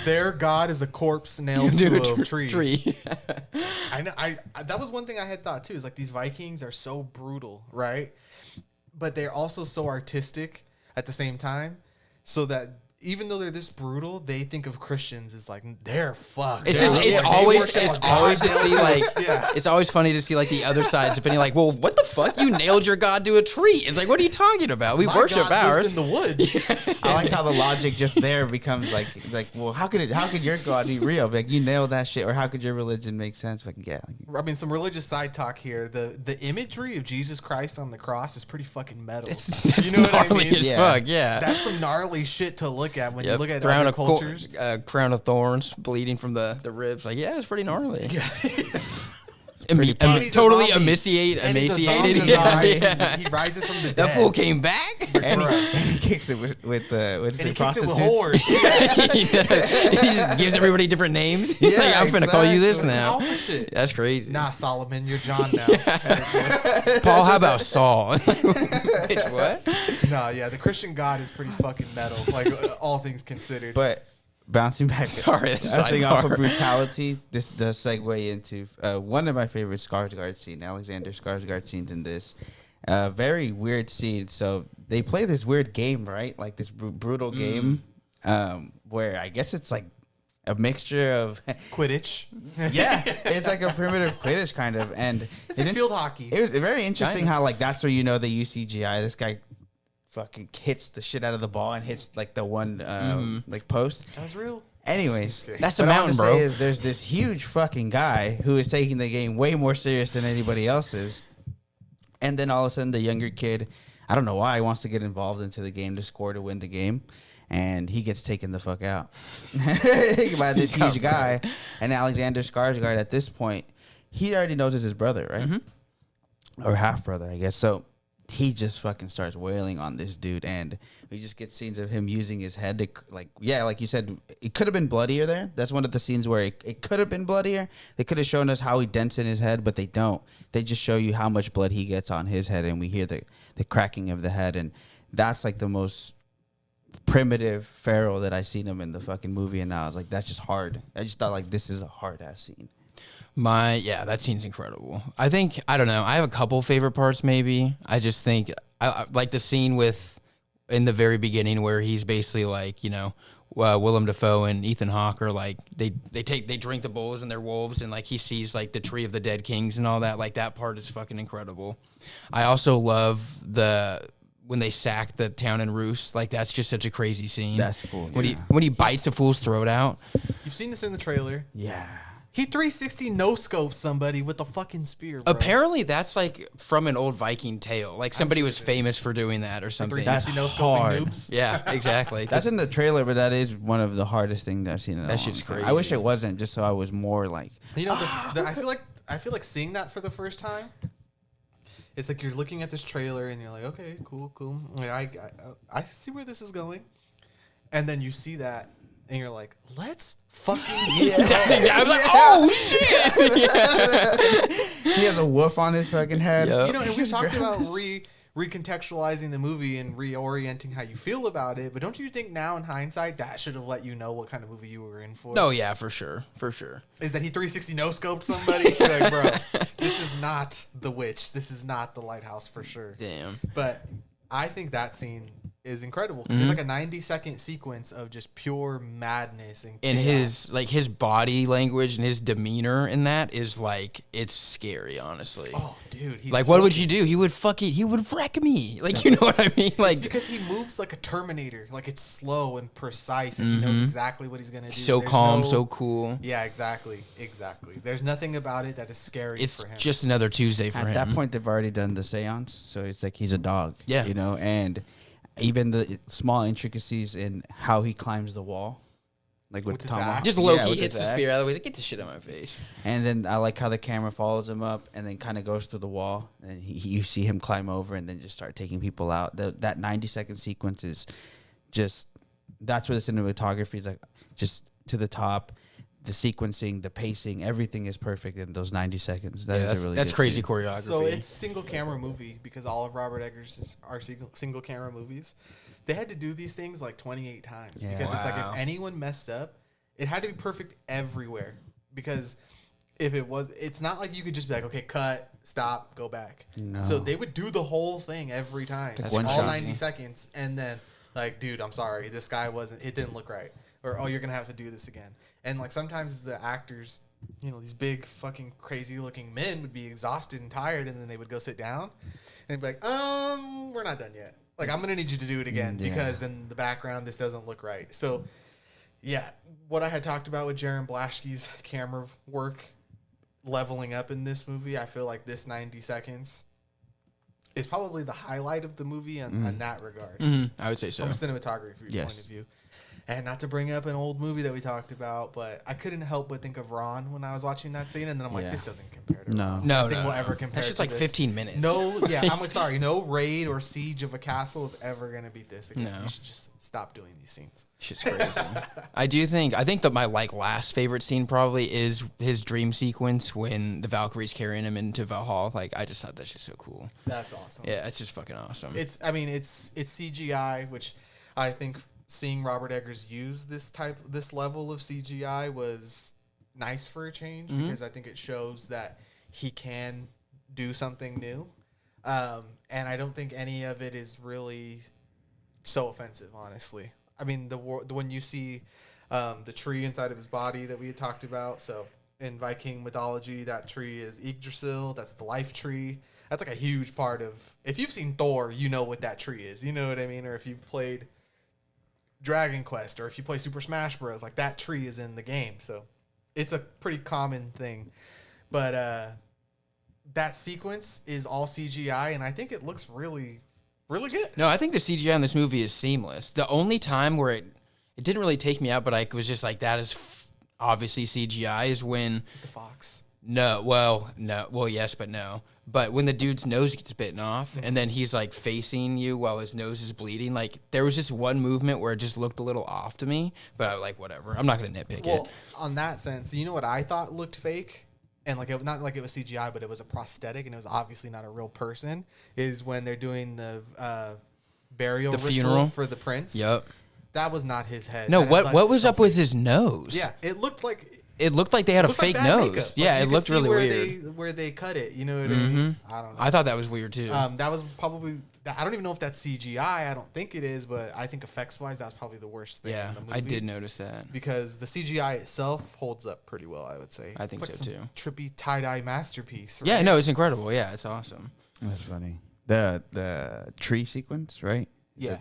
Their God is a corpse nailed to a tree. I I know. I that was one thing I had thought too. Is like these Vikings are so brutal, right? But they're also so artistic at the same time, so that even though they're this brutal, they think of Christians as like they're fucked. It's always funny to see like the other side's opinion. Like, well, what the fuck? You nailed your God to a tree. It's like, what are you talking about? We worship God ours lives in the woods. I like how the logic just there becomes like, well, how could your God be real? Like, you nailed that shit, or how could your religion make sense? Like, yeah. I mean, some religious side talk here. The imagery of Jesus Christ on the cross is pretty fucking metal. That's you know what I gnarly mean? as fuck, yeah. That's some gnarly shit to look at when you look at crown other of cultures. Crown of thorns bleeding from the ribs. Like, yeah, it's pretty gnarly. Yeah. Totally emaciated. Yeah. He rises from the dead. That fool came back. And he kicks it with what is it, prostitutes? Whores. He just gives everybody different names. Yeah, like, I'm finna call you this Some now. alpha shit. That's crazy. Nah, Solomon, you're John now. Paul, how about Saul? Bitch, what? Nah, yeah, the Christian God is pretty fucking metal. Like all things considered. But bouncing back, Sorry, bouncing off of brutality, this does segue into one of my favorite Skarsgård scenes, Alexander Skarsgård scenes in this. Very weird scene. So they play this weird game, right? Like this brutal game, where I guess it's like a mixture of Quidditch. Yeah, it's like a primitive Quidditch kind of, and It's like field hockey. it was very interesting how like that's where you know they use CGI. This guy fucking hits the shit out of the ball and hits like the one like post. That was real. Anyways, That's a what I mountain, wanna say bro. Is there's this huge fucking guy who is taking the game way more serious than anybody else is, and then all of a sudden the younger kid, I don't know why, he wants to get involved into the game to score to win the game, and he gets taken the fuck out by this huge guy. And Alexander Skarsgård at this point, he already knows it's his brother, right? Or half brother, I guess. So he just fucking starts wailing on this dude, and we just get scenes of him using his head to, like you said, it could have been bloodier there. That's one of the scenes where it could have been bloodier. They could have shown us how he dents in his head, but they don't. They just show you how much blood he gets on his head, and we hear the cracking of the head, and that's like the most primitive feral that I seen him in the fucking movie, and I was like, that's just hard. I just thought like this is a hard ass scene. That scene's incredible. I don't know. I have a couple favorite parts. Maybe I just think I like the scene in the very beginning where he's basically like, you know, Willem Dafoe and Ethan Hawke are like they drink the bulls and they're wolves, and like he sees like the tree of the dead kings and all that. Like that part is fucking incredible. I also love when they sack the town and roost. Like that's just such a crazy scene. That's cool. When he bites the fool's throat out. You've seen this in the trailer. Yeah. He 360 no scopes somebody with a fucking spear, bro. Apparently, that's like from an old Viking tale. Like somebody was famous for doing that or something. 360 no hard. scoping noobs. Yeah, exactly. That's in the trailer, but that is one of the hardest things I've seen in a long shit's time. crazy. I wish it wasn't, just so I was more like, You know, I feel like seeing that for the first time. It's like you're looking at this trailer and you're like, okay, cool. Like, I see where this is going, and then you see that and you're like, let's fucking I was like, oh shit! he has a wolf on his fucking head. Yep. You know, and we've talked about recontextualizing the movie and reorienting how you feel about it, but don't you think now in hindsight that should have let you know what kind of movie you were in for? No, yeah, for sure. Is that he 360 no scoped somebody? You're like, bro, this is not The Witch. This is not The Lighthouse for sure. Damn. But I think that scene is incredible because it's like a 90-second sequence of just pure madness and his body language and his demeanor in that is like, it's scary, honestly. Oh, dude, he's like, what would you do? He would wreck me. Like, you know what I mean? Like, it's because he moves like a Terminator. Like it's slow and precise, and he knows exactly what he's gonna do. so There's calm, so cool. Yeah, exactly. There's nothing about it that is scary It's for him. just another Tuesday for him. At that point, they've already done the seance, so it's like he's a dog. Yeah. You know, and even the small intricacies in how he climbs the wall, like with With his tomahawk. axe? Just Loki with hits his the axe. spear out of the way. Like, get the shit out of my face. And then I like how the camera follows him up and then kind of goes to the wall, and you see him climb over and then just start taking people out. That 90-second sequence is just, that's where the cinematography is like just to the top. The sequencing, the pacing, everything is perfect in those 90 seconds. That's crazy scene. choreography. So it's single camera movie because all of Robert Eggers' are single camera movies. They had to do these things like 28 times because it's like if anyone messed up, it had to be perfect everywhere. Because if it was, it's not like you could just be like, okay, cut, stop, go back. No. So they would do the whole thing every time. That's all one shot. 90 seconds, and then Like, dude, I'm sorry, this guy it didn't look right, or oh, you're gonna have to do this again. And like sometimes the actors, these big fucking crazy looking men would be exhausted and tired, and then they would go sit down and be like, we're not done yet. Like, I'm gonna need you to do it again because in the background this doesn't look right. So yeah, what I had talked about with Jaron Blaschke's camera work leveling up in this movie, I feel like this 90 seconds is probably the highlight of the movie in that regard. I would say so. From a cinematography point of view. And not to bring up an old movie that we talked about, but I couldn't help but think of Ron when I was watching that scene, and then I'm like, this doesn't compare to Ron. Nothing will ever compare. That's just to like this. 15 minutes. No, I'm like, sorry, no raid or siege of a castle is ever gonna beat this again. You should just stop doing these scenes. Shit's crazy. I think that my last favorite scene probably is his dream sequence when the Valkyries carrying him into Valhalla. Like, I just thought that's just so cool. That's awesome. Yeah, it's just fucking awesome. It's CGI, which I think seeing Robert Eggers use this level of CGI was nice for a change, because I think it shows that he can do something new. And I don't think any of it is really so offensive, honestly. I mean, when you see the tree inside of his body that we had talked about, so in Viking mythology, that tree is Yggdrasil. That's the life tree. That's like a huge part of, if you've seen Thor, you know what that tree is. You know what I mean? Or if you've played Dragon Quest, or if you play Super Smash Bros., like, that tree is in the game. So it's a pretty common thing. But that sequence is all CGI, and I think it looks really, really good. No, I think the CGI in this movie is seamless. The only time where it didn't really take me out, but I was just like, that is obviously CGI, is when the fox. Well, yes, but no. But when the dude's nose gets bitten off, and then he's like facing you while his nose is bleeding, like, there was just one movement where it just looked a little off to me. But I was like, whatever, I'm not gonna nitpick it. Well, on that sense, you know what I thought looked fake, and like not like it was CGI, but it was a prosthetic, and it was obviously not a real person. Is when they're doing the burial ritual funeral for the prince. Yep. That was not his head. No, what was up with his nose? Yeah, it looked like they had a fake nose. Makeup. Yeah, like, it looked really weird. Where they cut it, you know what I mean? I don't know. I thought that was weird too. That was probably. I don't even know if that's CGI. I don't think it is, but I think effects-wise, that's probably the worst thing. Yeah, in the movie, I did notice that, because the CGI itself holds up pretty well, I would say. I think it's so like too. Trippy tie-dye masterpiece. Right? Yeah, no, it's incredible. Yeah, it's awesome. That's funny. The tree sequence, right? Yeah.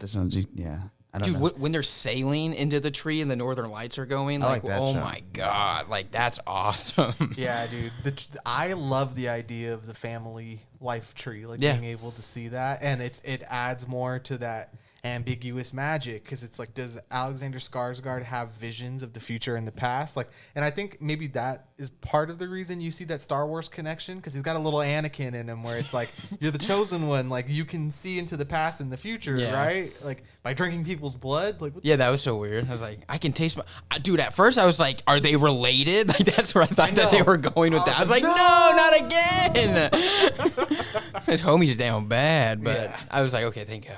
Yeah. I don't know. Dude, when they're sailing into the tree and the northern lights are going, I like, like that oh shot. my god, like, that's awesome. Yeah, dude. I love the idea of the family life tree, like Yeah. being able to see that, and it adds more to that ambiguous magic, because it's like, does Alexander Skarsgård have visions of the future and the past? Like, and I think maybe that is part of the reason you see that Star Wars connection, because he's got a little Anakin in him, where it's like, you're the chosen one, like, you can see into the past and the future, Yeah. right? Like, by drinking people's blood. Like, what Yeah, that was so weird. I was like, I can taste dude, at first I was like, are they related? Like, that's where I thought that they were going with that. I was like, no, not again. His homie's down bad, but Yeah. I was like, okay, thank God.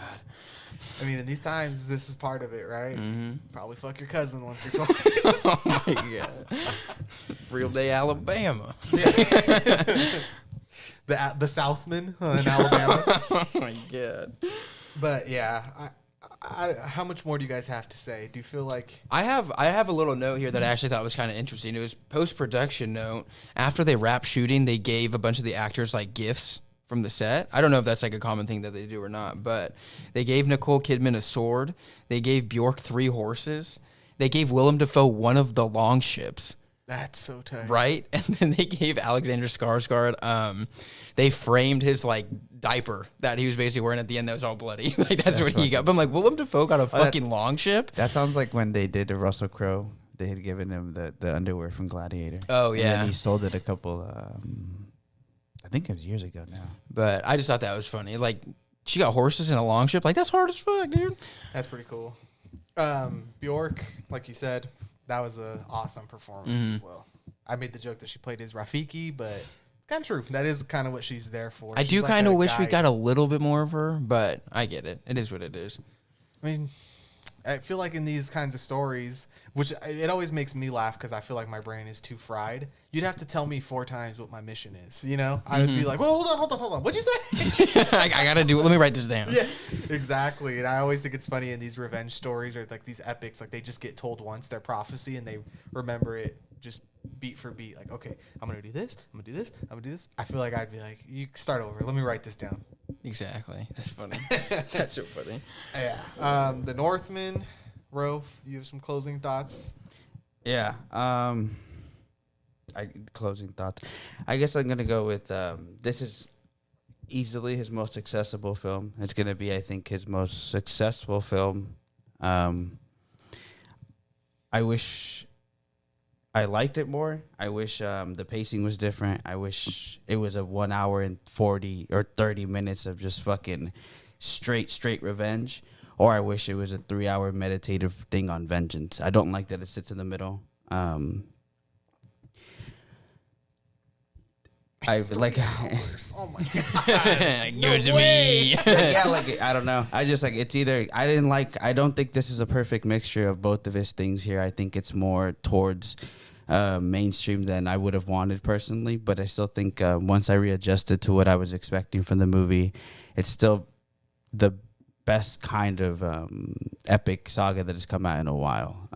I mean, in these times, this is part of it, right? Mm-hmm. Probably fuck your cousin once or twice. Oh my God. Real day Alabama. The Southman in Alabama. Oh my God. But yeah, how much more do you guys have to say? Do you feel like I have a little note here that I actually thought was kind of interesting. It was post-production note. After they wrapped shooting, they gave a bunch of the actors like gifts from the set. I don't know if that's like a common thing that they do or not, but they gave Nicole Kidman a sword. They gave Bjork 3 horses. They gave Willem Dafoe one of the longships. that's so tight? Right? And then they gave Alexander Skarsgård, they framed his like diaper that he was basically wearing at the end that was all bloody. Like, that's what he got. But I'm like, Willem Dafoe got a fucking longship? That sounds like when they did the Russell Crowe. They had given him the underwear from Gladiator. Oh, yeah. And then he sold it a couple, I think it was years ago now. But I just thought that was funny. Like, she got horses in a longship. Like, that's hard as fuck, dude. That's pretty cool. Bjork, like you said, that was an awesome performance as well. I made the joke that she played as Rafiki, but it's kind of true. That is kind of what she's there for. I She's do like kind of a wish we guide. got a little bit more of her, but I get it. It is what it is. I mean, I feel like in these kinds of stories, which it always makes me laugh because I feel like my brain is too fried. You'd have to tell me 4 times what my mission is. You know, I would be like, well, hold on. What'd you say? I gotta do it. Let me write this down. Yeah, exactly. And I always think it's funny in these revenge stories or like these epics, like they just get told once their prophecy and they remember it just beat for beat. Like, okay, I'm gonna do this. I'm gonna do this. I'm gonna do this. I feel like I'd be like, you start over. Let me write this down. Exactly. That's funny. That's so funny. Yeah. The Northman, Rolf, you have some closing thoughts? Yeah. Closing thought. I guess I'm gonna go with this is easily his most accessible film. It's gonna be, I think, his most successful film. I wish I liked it more. I wish the pacing was different. I wish it was a 1 hour and 40 or 30 minutes of just fucking straight revenge. Or I wish it was a 3 hour meditative thing on vengeance. I don't like that it sits in the middle. I like. Oh my god! Give it to me. Yeah, like I don't know. I just like it's either I don't think this is a perfect mixture of both of his things here. I think it's more towards mainstream than I would have wanted personally. But I still think once I readjusted to what I was expecting from the movie, it's still the best kind of epic saga that has come out in a while.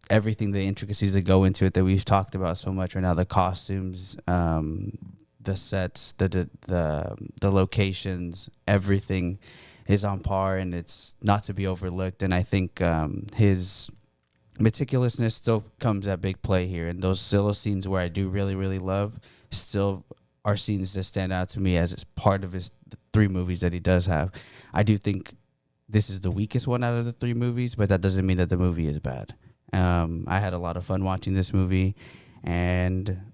Everything, the intricacies that go into it that we've talked about so much right now, the costumes, the sets, the locations, everything is on par and it's not to be overlooked. And I think his meticulousness still comes at big play here. And those solo scenes where I do really, really love still are scenes that stand out to me as it's part of his 3 movies that he does have. I do think this is the weakest one out of the 3 movies, but that doesn't mean that the movie is bad. I had a lot of fun watching this movie, and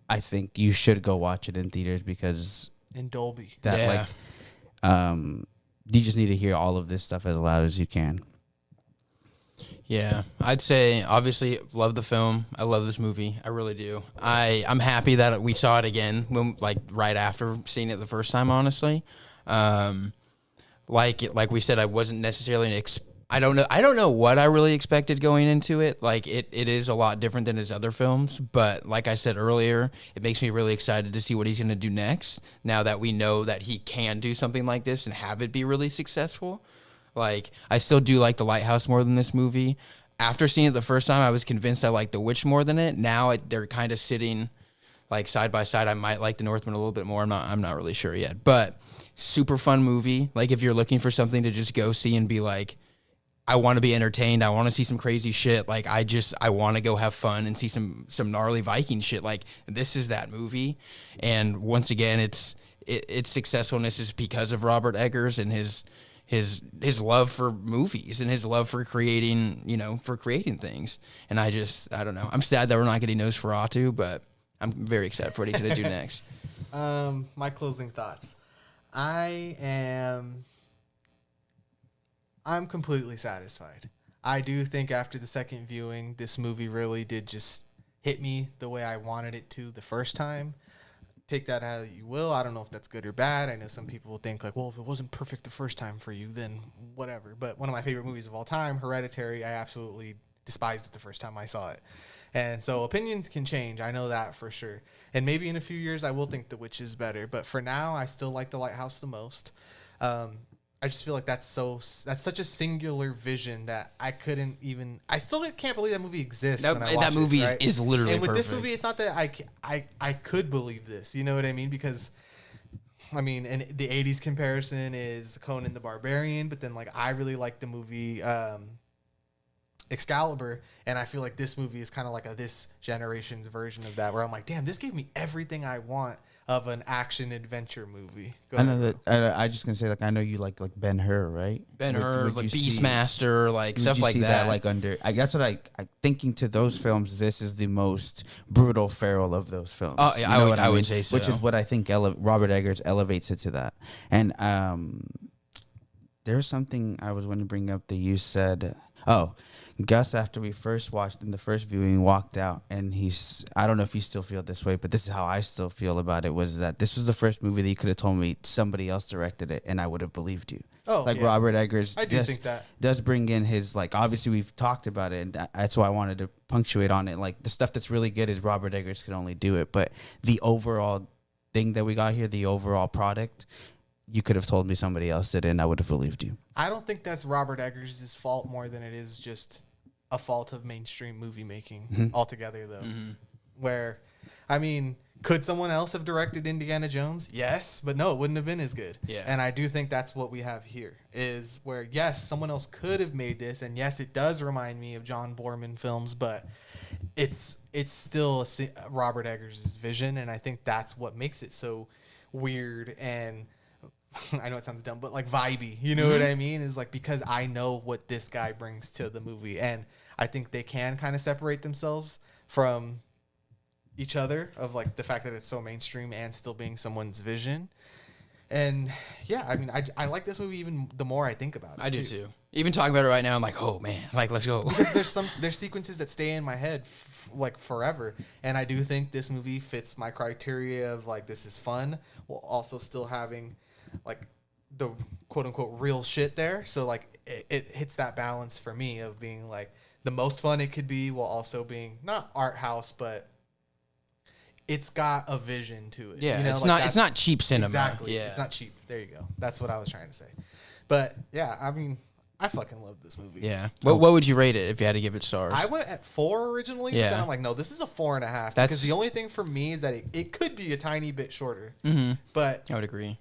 I think you should go watch it in theaters because in Dolby. That you just need to hear all of this stuff as loud as you can. Yeah, I'd say obviously love the film. I love this movie. I really do. I'm happy that we saw it again when right after seeing it the first time. Honestly, like we said, I wasn't necessarily I don't know what I really expected going into it. Like it is a lot different than his other films, but like I said earlier, it makes me really excited to see what he's going to do next. Now that we know that he can do something like this and have it be really successful. Like I still do like The Lighthouse more than this movie. After seeing it the first time, I was convinced I liked The Witch more than it. Now they're kind of sitting like side by side. I might like The Northman a little bit more. I'm not really sure yet, but super fun movie. Like if you're looking for something to just go see and be like, I want to be entertained. I want to see some crazy shit. Like I want to go have fun and see some gnarly Viking shit. Like this is that movie. And once again, its successfulness is because of Robert Eggers and his love for movies and his love for creating things. And I don't know. I'm sad that we're not getting Nosferatu, but I'm very excited for what he's going to do next. My closing thoughts. I'm completely satisfied. I do think after the second viewing, this movie really did just hit me the way I wanted it to the first time. Take that how you will. I don't know if that's good or bad. I know some people will think like, well, if it wasn't perfect the first time for you, then whatever. But one of my favorite movies of all time, Hereditary, I absolutely despised it the first time I saw it. And so opinions can change. I know that for sure. And maybe in a few years I will think The Witch is better. But for now, I still like The Lighthouse the most. I just feel like that's such a singular vision that I still can't believe that movie exists. That movie is literally and with perfect. this movie, it's not that I could believe this. You know what I mean? Because and the 80s comparison is Conan the Barbarian, but then I really like the movie Excalibur, and I feel like this movie is kind of like this generation's version of that, where I'm like, damn, this gave me everything I want of an action adventure movie. I know that. I just gonna say I know you like Ben-Hur, right? Ben-Hur, like Beastmaster, stuff like that. That's what I thinking to those films. This is the most brutal, feral of those films. Oh, yeah, I would say so. Which is what I think Robert Eggers elevates it to that. And there's something I was going to bring up that you said. Oh, Gus, after we first watched in the first viewing, walked out, and I don't know if you still feel this way, but this is how I still feel about it, was that this was the first movie that you could have told me somebody else directed it, and I would have believed you. Oh, like yeah. Robert Eggers I do think that. does bring in his, like, obviously we've talked about it, and that's why I wanted to punctuate on it. Like, the stuff that's really good is Robert Eggers can only do it, but the overall thing that we got here, the overall product, you could have told me somebody else did it, and I would have believed you. I don't think that's Robert Eggers' fault more than it is just a fault of mainstream movie making altogether, though. Where, I mean, could someone else have directed Indiana Jones? Yes, but no, it wouldn't have been as good. Yeah. And I do think that's what we have here, is where, yes, someone else could have made this, and yes, it does remind me of John Borman films, but it's still Robert Eggers' vision, and I think that's what makes it so weird and I know it sounds dumb, but like vibey, you know what I mean? Is like, because I know what this guy brings to the movie, and I think they can kind of separate themselves from each other, of like the fact that it's so mainstream and still being someone's vision. And yeah, I mean, I like this movie even the more I think about it. I do too. Even talking about it right now, I'm like, oh man, like let's go. Because there's sequences that stay in my head like forever, and I do think this movie fits my criteria of like, this is fun while also still having like the quote unquote real shit there. So like it hits that balance for me of being like the most fun it could be while also being not art house, but it's got a vision to it. Yeah, you know? it's not cheap cinema. Exactly. Yeah. It's not cheap. There you go. That's what I was trying to say. But yeah, I mean, I fucking love this movie. Yeah. What would you rate it if you had to give it stars? I went at 4 originally, but Yeah. then I'm like, no, this is a 4.5. Because the only thing for me is that it could be a tiny bit shorter. But I would agree.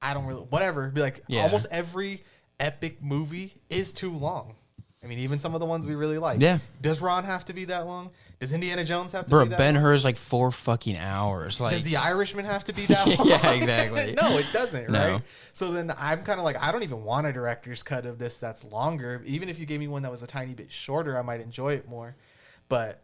I don't really, whatever. Be like, Yeah. almost every epic movie is too long. I mean, even some of the ones we really like. Yeah. Does Ron have to be that long? Does Indiana Jones have to Bro, be that Ben long? Hur's like 4 fucking hours. Like, Does The Irishman have to be that long? Yeah, exactly. No, it doesn't, No. right? So then I'm kind of like, I don't even want a director's cut of this that's longer. Even if you gave me one that was a tiny bit shorter, I might enjoy it more. But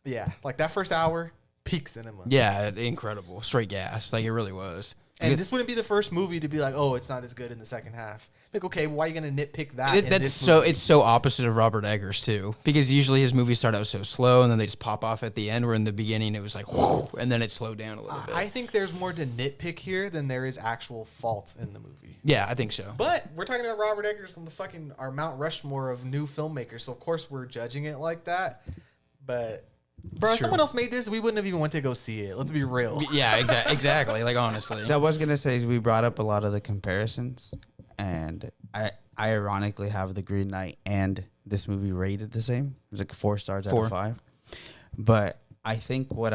yeah, like that first hour, peak cinema. yeah, incredible. Straight gas. Like, it really was. And this wouldn't be the first movie to be like, oh, it's not as good in the second half. Like, okay, why are you going to nitpick that? in That's this so movie? it's so opposite of Robert Eggers too, because usually his movies start out so slow and then they just pop off at the end. Where in the beginning it was like, whoo, and then it slowed down a little bit. I think there's more to nitpick here than there is actual faults in the movie. Yeah, I think so. But we're talking about Robert Eggers on our Mount Rushmore of new filmmakers, so of course we're judging it like that. But bro, if Sure. someone else made this, we wouldn't have even went to go see it. Let's be real. Yeah, exactly. Like, honestly. So I was gonna say, we brought up a lot of the comparisons, and I ironically have The Green Knight and this movie rated the same. It was like 4 stars out 4. of 5. But I think what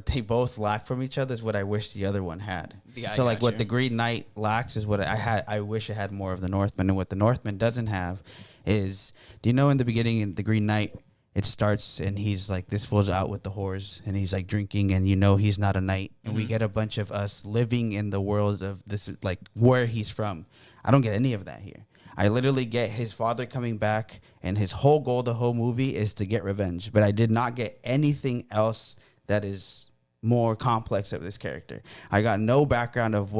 they both lack from each other is what I wish the other one had. Yeah, I so like got what you. The Green Knight lacks is what I wish it had more of the Northman, and what the Northman doesn't have is, do you know in the beginning in The Green Knight, it starts and he's like, this fool's out with the whores and he's like drinking, and you know he's not a knight, and we get a bunch of us living in the world of this, like where he's from. I don't get any of that here. I literally get his father coming back, and his whole goal the whole movie is to get revenge, but I did not get anything else that is more complex of this character. I got no background of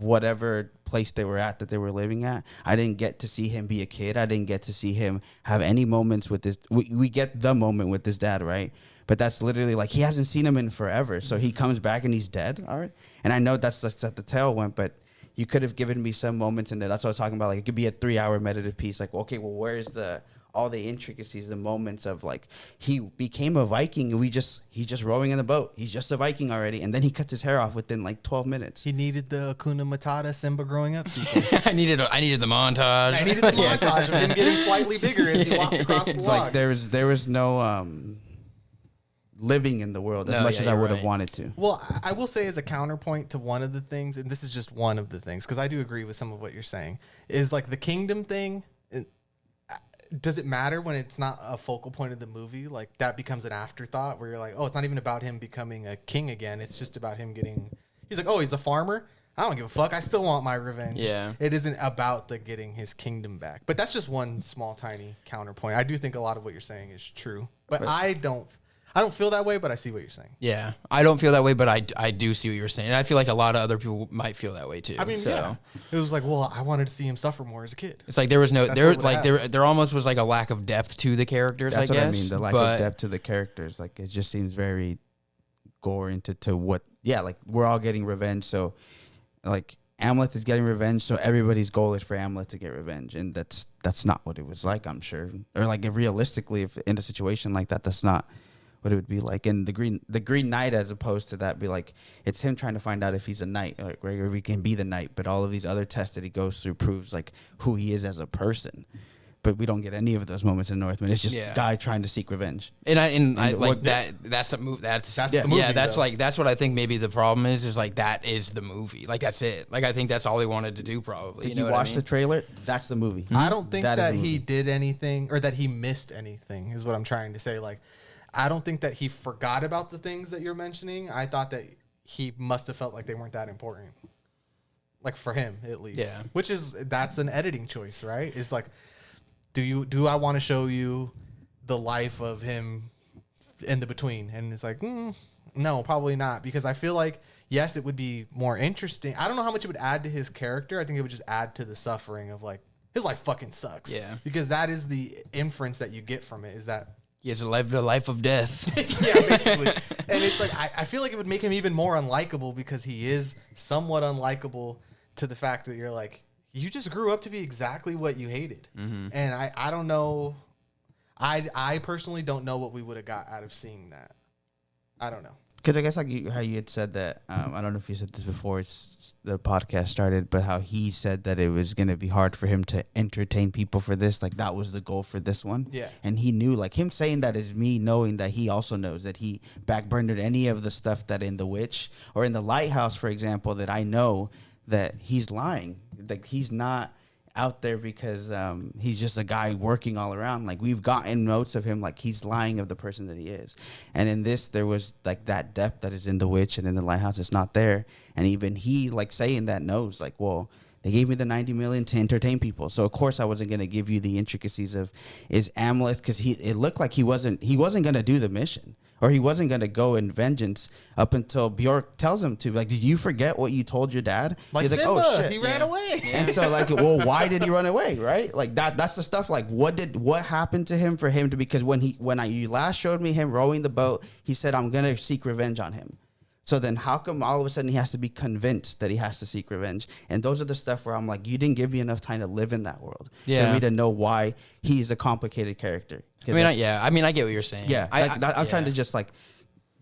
whatever place they were at that they were living at. I didn't get to see him be a kid. I didn't get to see him have any moments with this. We get the moment with his dad, right? But that's literally like, he hasn't seen him in forever. So he comes back and he's dead. All right. And I know that's at the tail went, but you could have given me some moments in there. That's what I was talking about. Like, it could be a 3-hour meditative piece. Like, okay, well, where's all the intricacies, the moments of like, he became a Viking and he's just rowing in the boat. He's just a Viking already. And then he cuts his hair off within like 12 minutes. He needed the Hakuna Matata Simba growing up sequence. I needed the montage. I needed the montage of him getting slightly bigger as he walked across the It's log. like there was no living in the world as much as I would have wanted to. Well, I will say as a counterpoint to one of the things, and this is just one of the things, because I do agree with some of what you're saying, is like the kingdom thing. Does it matter when it's not a focal point of the movie? Like, that becomes an afterthought where you're like, oh, it's not even about him becoming a king again. It's just about him he's like, oh, he's a farmer. I don't give a fuck. I still want my revenge. Yeah. It isn't about getting his kingdom back. But that's just one small, tiny counterpoint. I do think a lot of what you're saying is true. But I don't feel that way, but I see what you're saying. Yeah, I don't feel that way, but I do see what you're saying. And I feel like a lot of other people might feel that way too. I mean, so. yeah. It was like, well, I wanted to see him suffer more as a kid. It's like there was no That's there what would like happen. there almost was like a lack of depth to the characters. That's I what guess. I mean. The lack of depth to the characters. Like, it just seems very gore into what. Yeah, like we're all getting revenge. So, like, Amleth is getting revenge, so everybody's goal is for Amleth to get revenge, and that's not what it was like, I'm sure. Or like if realistically, if in a situation like that, that's not what it would be like. And the Green Knight, as opposed to that, be like it's him trying to find out if he's a knight, or if he can be the knight. But all of these other tests that he goes through proves like who he is as a person. But we don't get any of those moments in Northman. It's just a guy trying to seek revenge. And I like that. That's the movie. That's the movie. Yeah, that's like that's what I think. Maybe the problem is like that is the movie. Like that's it. Like I think that's all he wanted to do. Probably. Did you watch the trailer? That's the movie. I don't think that he did anything or that he missed anything. Is what I'm trying to say. Like, I don't think that he forgot about the things that you're mentioning. I thought that he must have felt like they weren't that important. Like for him, at least. Yeah. Which is that's an editing choice, right? It's like. Do I want to show you the life of him in the between? And it's like, no, probably not. Because I feel like, yes, it would be more interesting. I don't know how much it would add to his character. I think it would just add to the suffering of like, his life fucking sucks. Yeah. Because that is the inference that you get from it is that. He has the life of death. Yeah, basically. And it's like, I feel like it would make him even more unlikable because he is somewhat unlikable to the fact that you're like, you just grew up to be exactly what you hated. Mm-hmm. And I don't know. I personally don't know what we would have got out of seeing that. I don't know. Because I guess like how you had said that, I don't know if you said this before the podcast started, but how he said that it was going to be hard for him to entertain people for this. Like that was the goal for this one. Yeah. And he knew, like him saying that is me knowing that he also knows that he backburnered any of the stuff that in The Witch or in The Lighthouse, for example, that I know that he's lying. Like he's not out there because he's just a guy working all around. Like we've gotten notes of him like he's lying of the person that he is. And in this there was like that depth that is in The Witch and in The Lighthouse. It's not there. And even he like saying that knows like, well, they gave me the 90 million to entertain people. So of course I wasn't going to give you the intricacies of is Amleth, because it looked like he wasn't going to do the mission. Or he wasn't going to go in vengeance up until Bjork tells him to. Like, did you forget what you told your dad? Like, he's like, Simba, oh, shit. he ran away. Yeah. And so, like, well, why did he run away, right? Like, that's the stuff, like, what happened to him for him to, because when you last showed me him rowing the boat, he said, I'm going to seek revenge on him. So then how come all of a sudden he has to be convinced that he has to seek revenge? And those are the stuff where I'm like, you didn't give me enough time to live in that world for me to know why he's a complicated character. I mean, I get what you're saying. Yeah. I'm trying to just, like,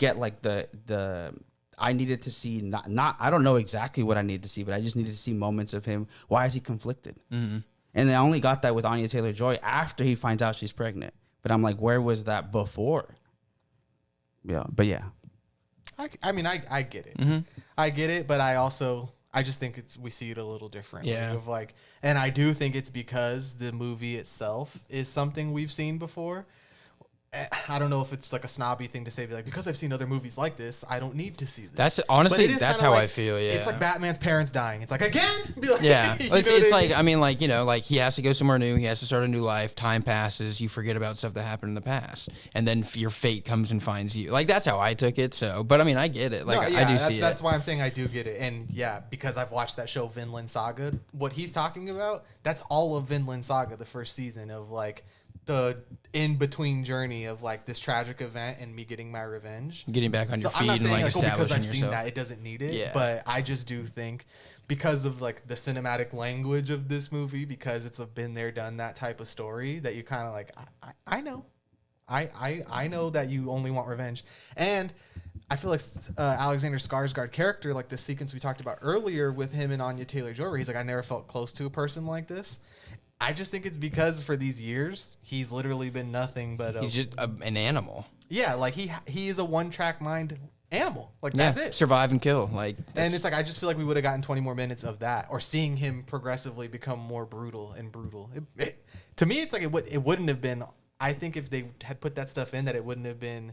get like the I needed to see not I don't know exactly what I needed to see, but I just needed to see moments of him. Why is he conflicted? Mm-hmm. And I only got that with Anya Taylor-Joy after he finds out she's pregnant. But I'm like, where was that before? Yeah, but yeah. I mean, I get it. Mm-hmm. I get it, but I just think we see it a little differently. Yeah. Of like, and I do think it's because the movie itself is something we've seen before. I don't know if it's like a snobby thing to say, like, because I've seen other movies like this, I don't need to see this. That's honestly, that's how I feel. Yeah, it's like Batman's parents dying. It's like again. Be like, yeah, it's like I mean, like like he has to go somewhere new. He has to start a new life. Time passes. You forget about stuff that happened in the past, and then your fate comes and finds you. Like that's how I took it. So, but I mean, I get it. Like I do see it. That's why I'm saying I do get it. And yeah, because I've watched that show Vinland Saga. What he's talking about, that's all of Vinland Saga, the first season of like. The in-between journey of like this tragic event and me getting my revenge, getting back on your feet, I'm not and saying like establishing because I've yourself. seen that it doesn't need it. Yeah. But I just do think because of like the cinematic language of this movie, because it's a been there, done that type of story, that you kind of like, I know, I know that you only want revenge, and I feel like Alexander Skarsgård character, like the sequence we talked about earlier with him and Anya Taylor-Joy, where he's like, I never felt close to a person like this. I just think it's because for these years, he's literally been nothing but he's just an animal. Yeah, like he is a one-track mind animal. Like that's it. Survive and kill. Like, and it's like I just feel like we would have gotten 20 more minutes of that, or seeing him progressively become more brutal and brutal. To me, it's like it wouldn't have been. I think if they had put that stuff in, that it wouldn't have been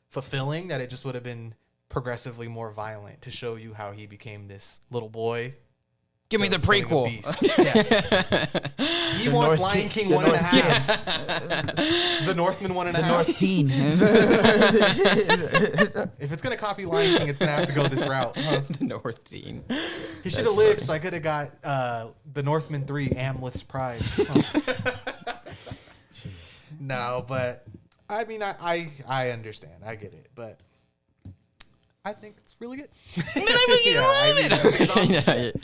fulfilling. That it just would have been progressively more violent to show you how he became this little boy. Give me the prequel. He wants Lion King 1.5. The Northman 1.5. The North Teen. If it's gonna copy Lion King, it's gonna have to go this route. The North Teen. He should have lived, so I could have got the Northman 3, Amleth's Pride. No, but I mean, I understand. I get it, but I think it's really good. I love it.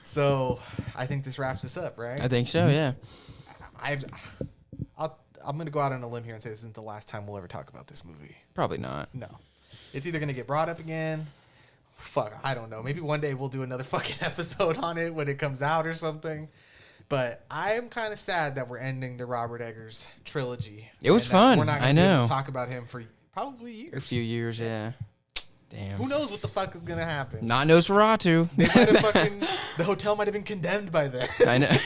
So I think this wraps us up, right? I think so, yeah. I'm going to go out on a limb here and say this isn't the last time we'll ever talk about this movie. Probably not. No. It's either going to get brought up again. Fuck, I don't know. Maybe one day we'll do another fucking episode on it when it comes out or something. But I am kind of sad that we're ending the Robert Eggers trilogy. It was fun. We're not I going to be able know. to talk about him for probably years. A few years, yeah. Damn. Who knows what the fuck is going to happen? Not Nosferatu. They might have fucking, the hotel might have been condemned by then. I know.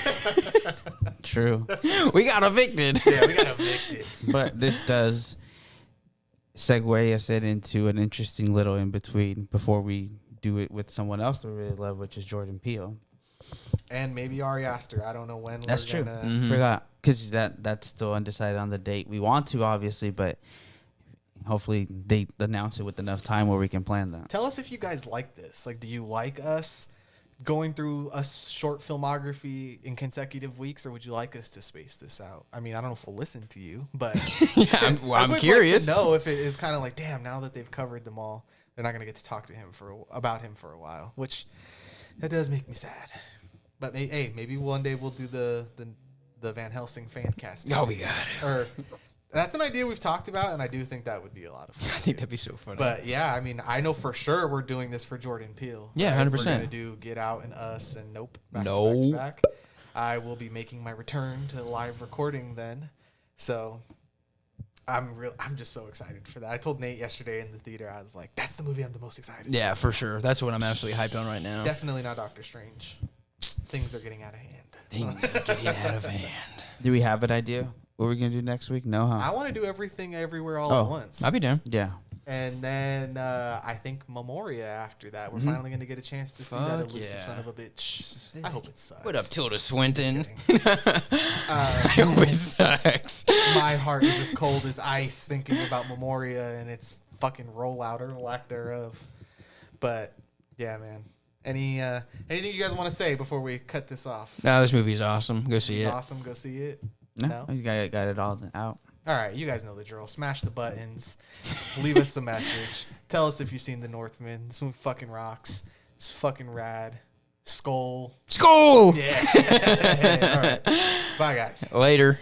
True. We got evicted. Yeah, we got evicted. But this does segue us into an interesting little in between before we do it with someone else we really love, which is Jordan Peele. And maybe Ari Aster. I don't know when That's we're true. gonna... Forgot, because that's still undecided on the date. We want to, obviously, but hopefully they announce it with enough time where we can plan that. Tell us if you guys like this. Like, do you like us going through a short filmography in consecutive weeks, or would you like us to space this out? I mean, I don't know if we'll listen to you, but Yeah, I I'm would curious. like to know if it is kind of like, damn, now that they've covered them all, they're not going to get to talk to him about him for a while, which that does make me sad. But maybe one day we'll do the Van Helsing fan cast. Oh, we got it. Or that's an idea we've talked about, and I do think that would be a lot of fun. I think that'd be so funny. But yeah, I mean, I know for sure we're doing this for Jordan Peele. Yeah, right? 100%. We're gonna do Get Out and Us and Nope. Back to Nope. back to back. I will be making my return to live recording then, so I'm just so excited for that. I told Nate yesterday in the theater, I was like, "That's the movie I'm the most excited." Yeah, for sure. That's what I'm absolutely hyped on right now. Definitely not Doctor Strange. Things are getting out of hand. Things are getting out of hand. Do we have an idea what we're going to do next week? No, huh? I want to do everything everywhere all Oh. at once. I'll be down. Yeah. And then I think Memoria after that. We're finally going to get a chance to see that Fuck elusive yeah. son of a bitch. I hope it sucks. What up, Tilda Swinton? Just I hope it sucks. My heart is as cold as ice thinking about Memoria and its fucking rollout or lack thereof. But yeah, man. Anything you guys want to say before we cut this off? No, this movie's awesome. Go see it. Awesome. Go see it. No, you got it all out. All right, you guys know the drill. Smash the buttons. Leave us a message. Tell us if you've seen The Northman. This one fucking rocks. It's fucking rad. Skull. Skull! Yeah. All right. Bye, guys. Later.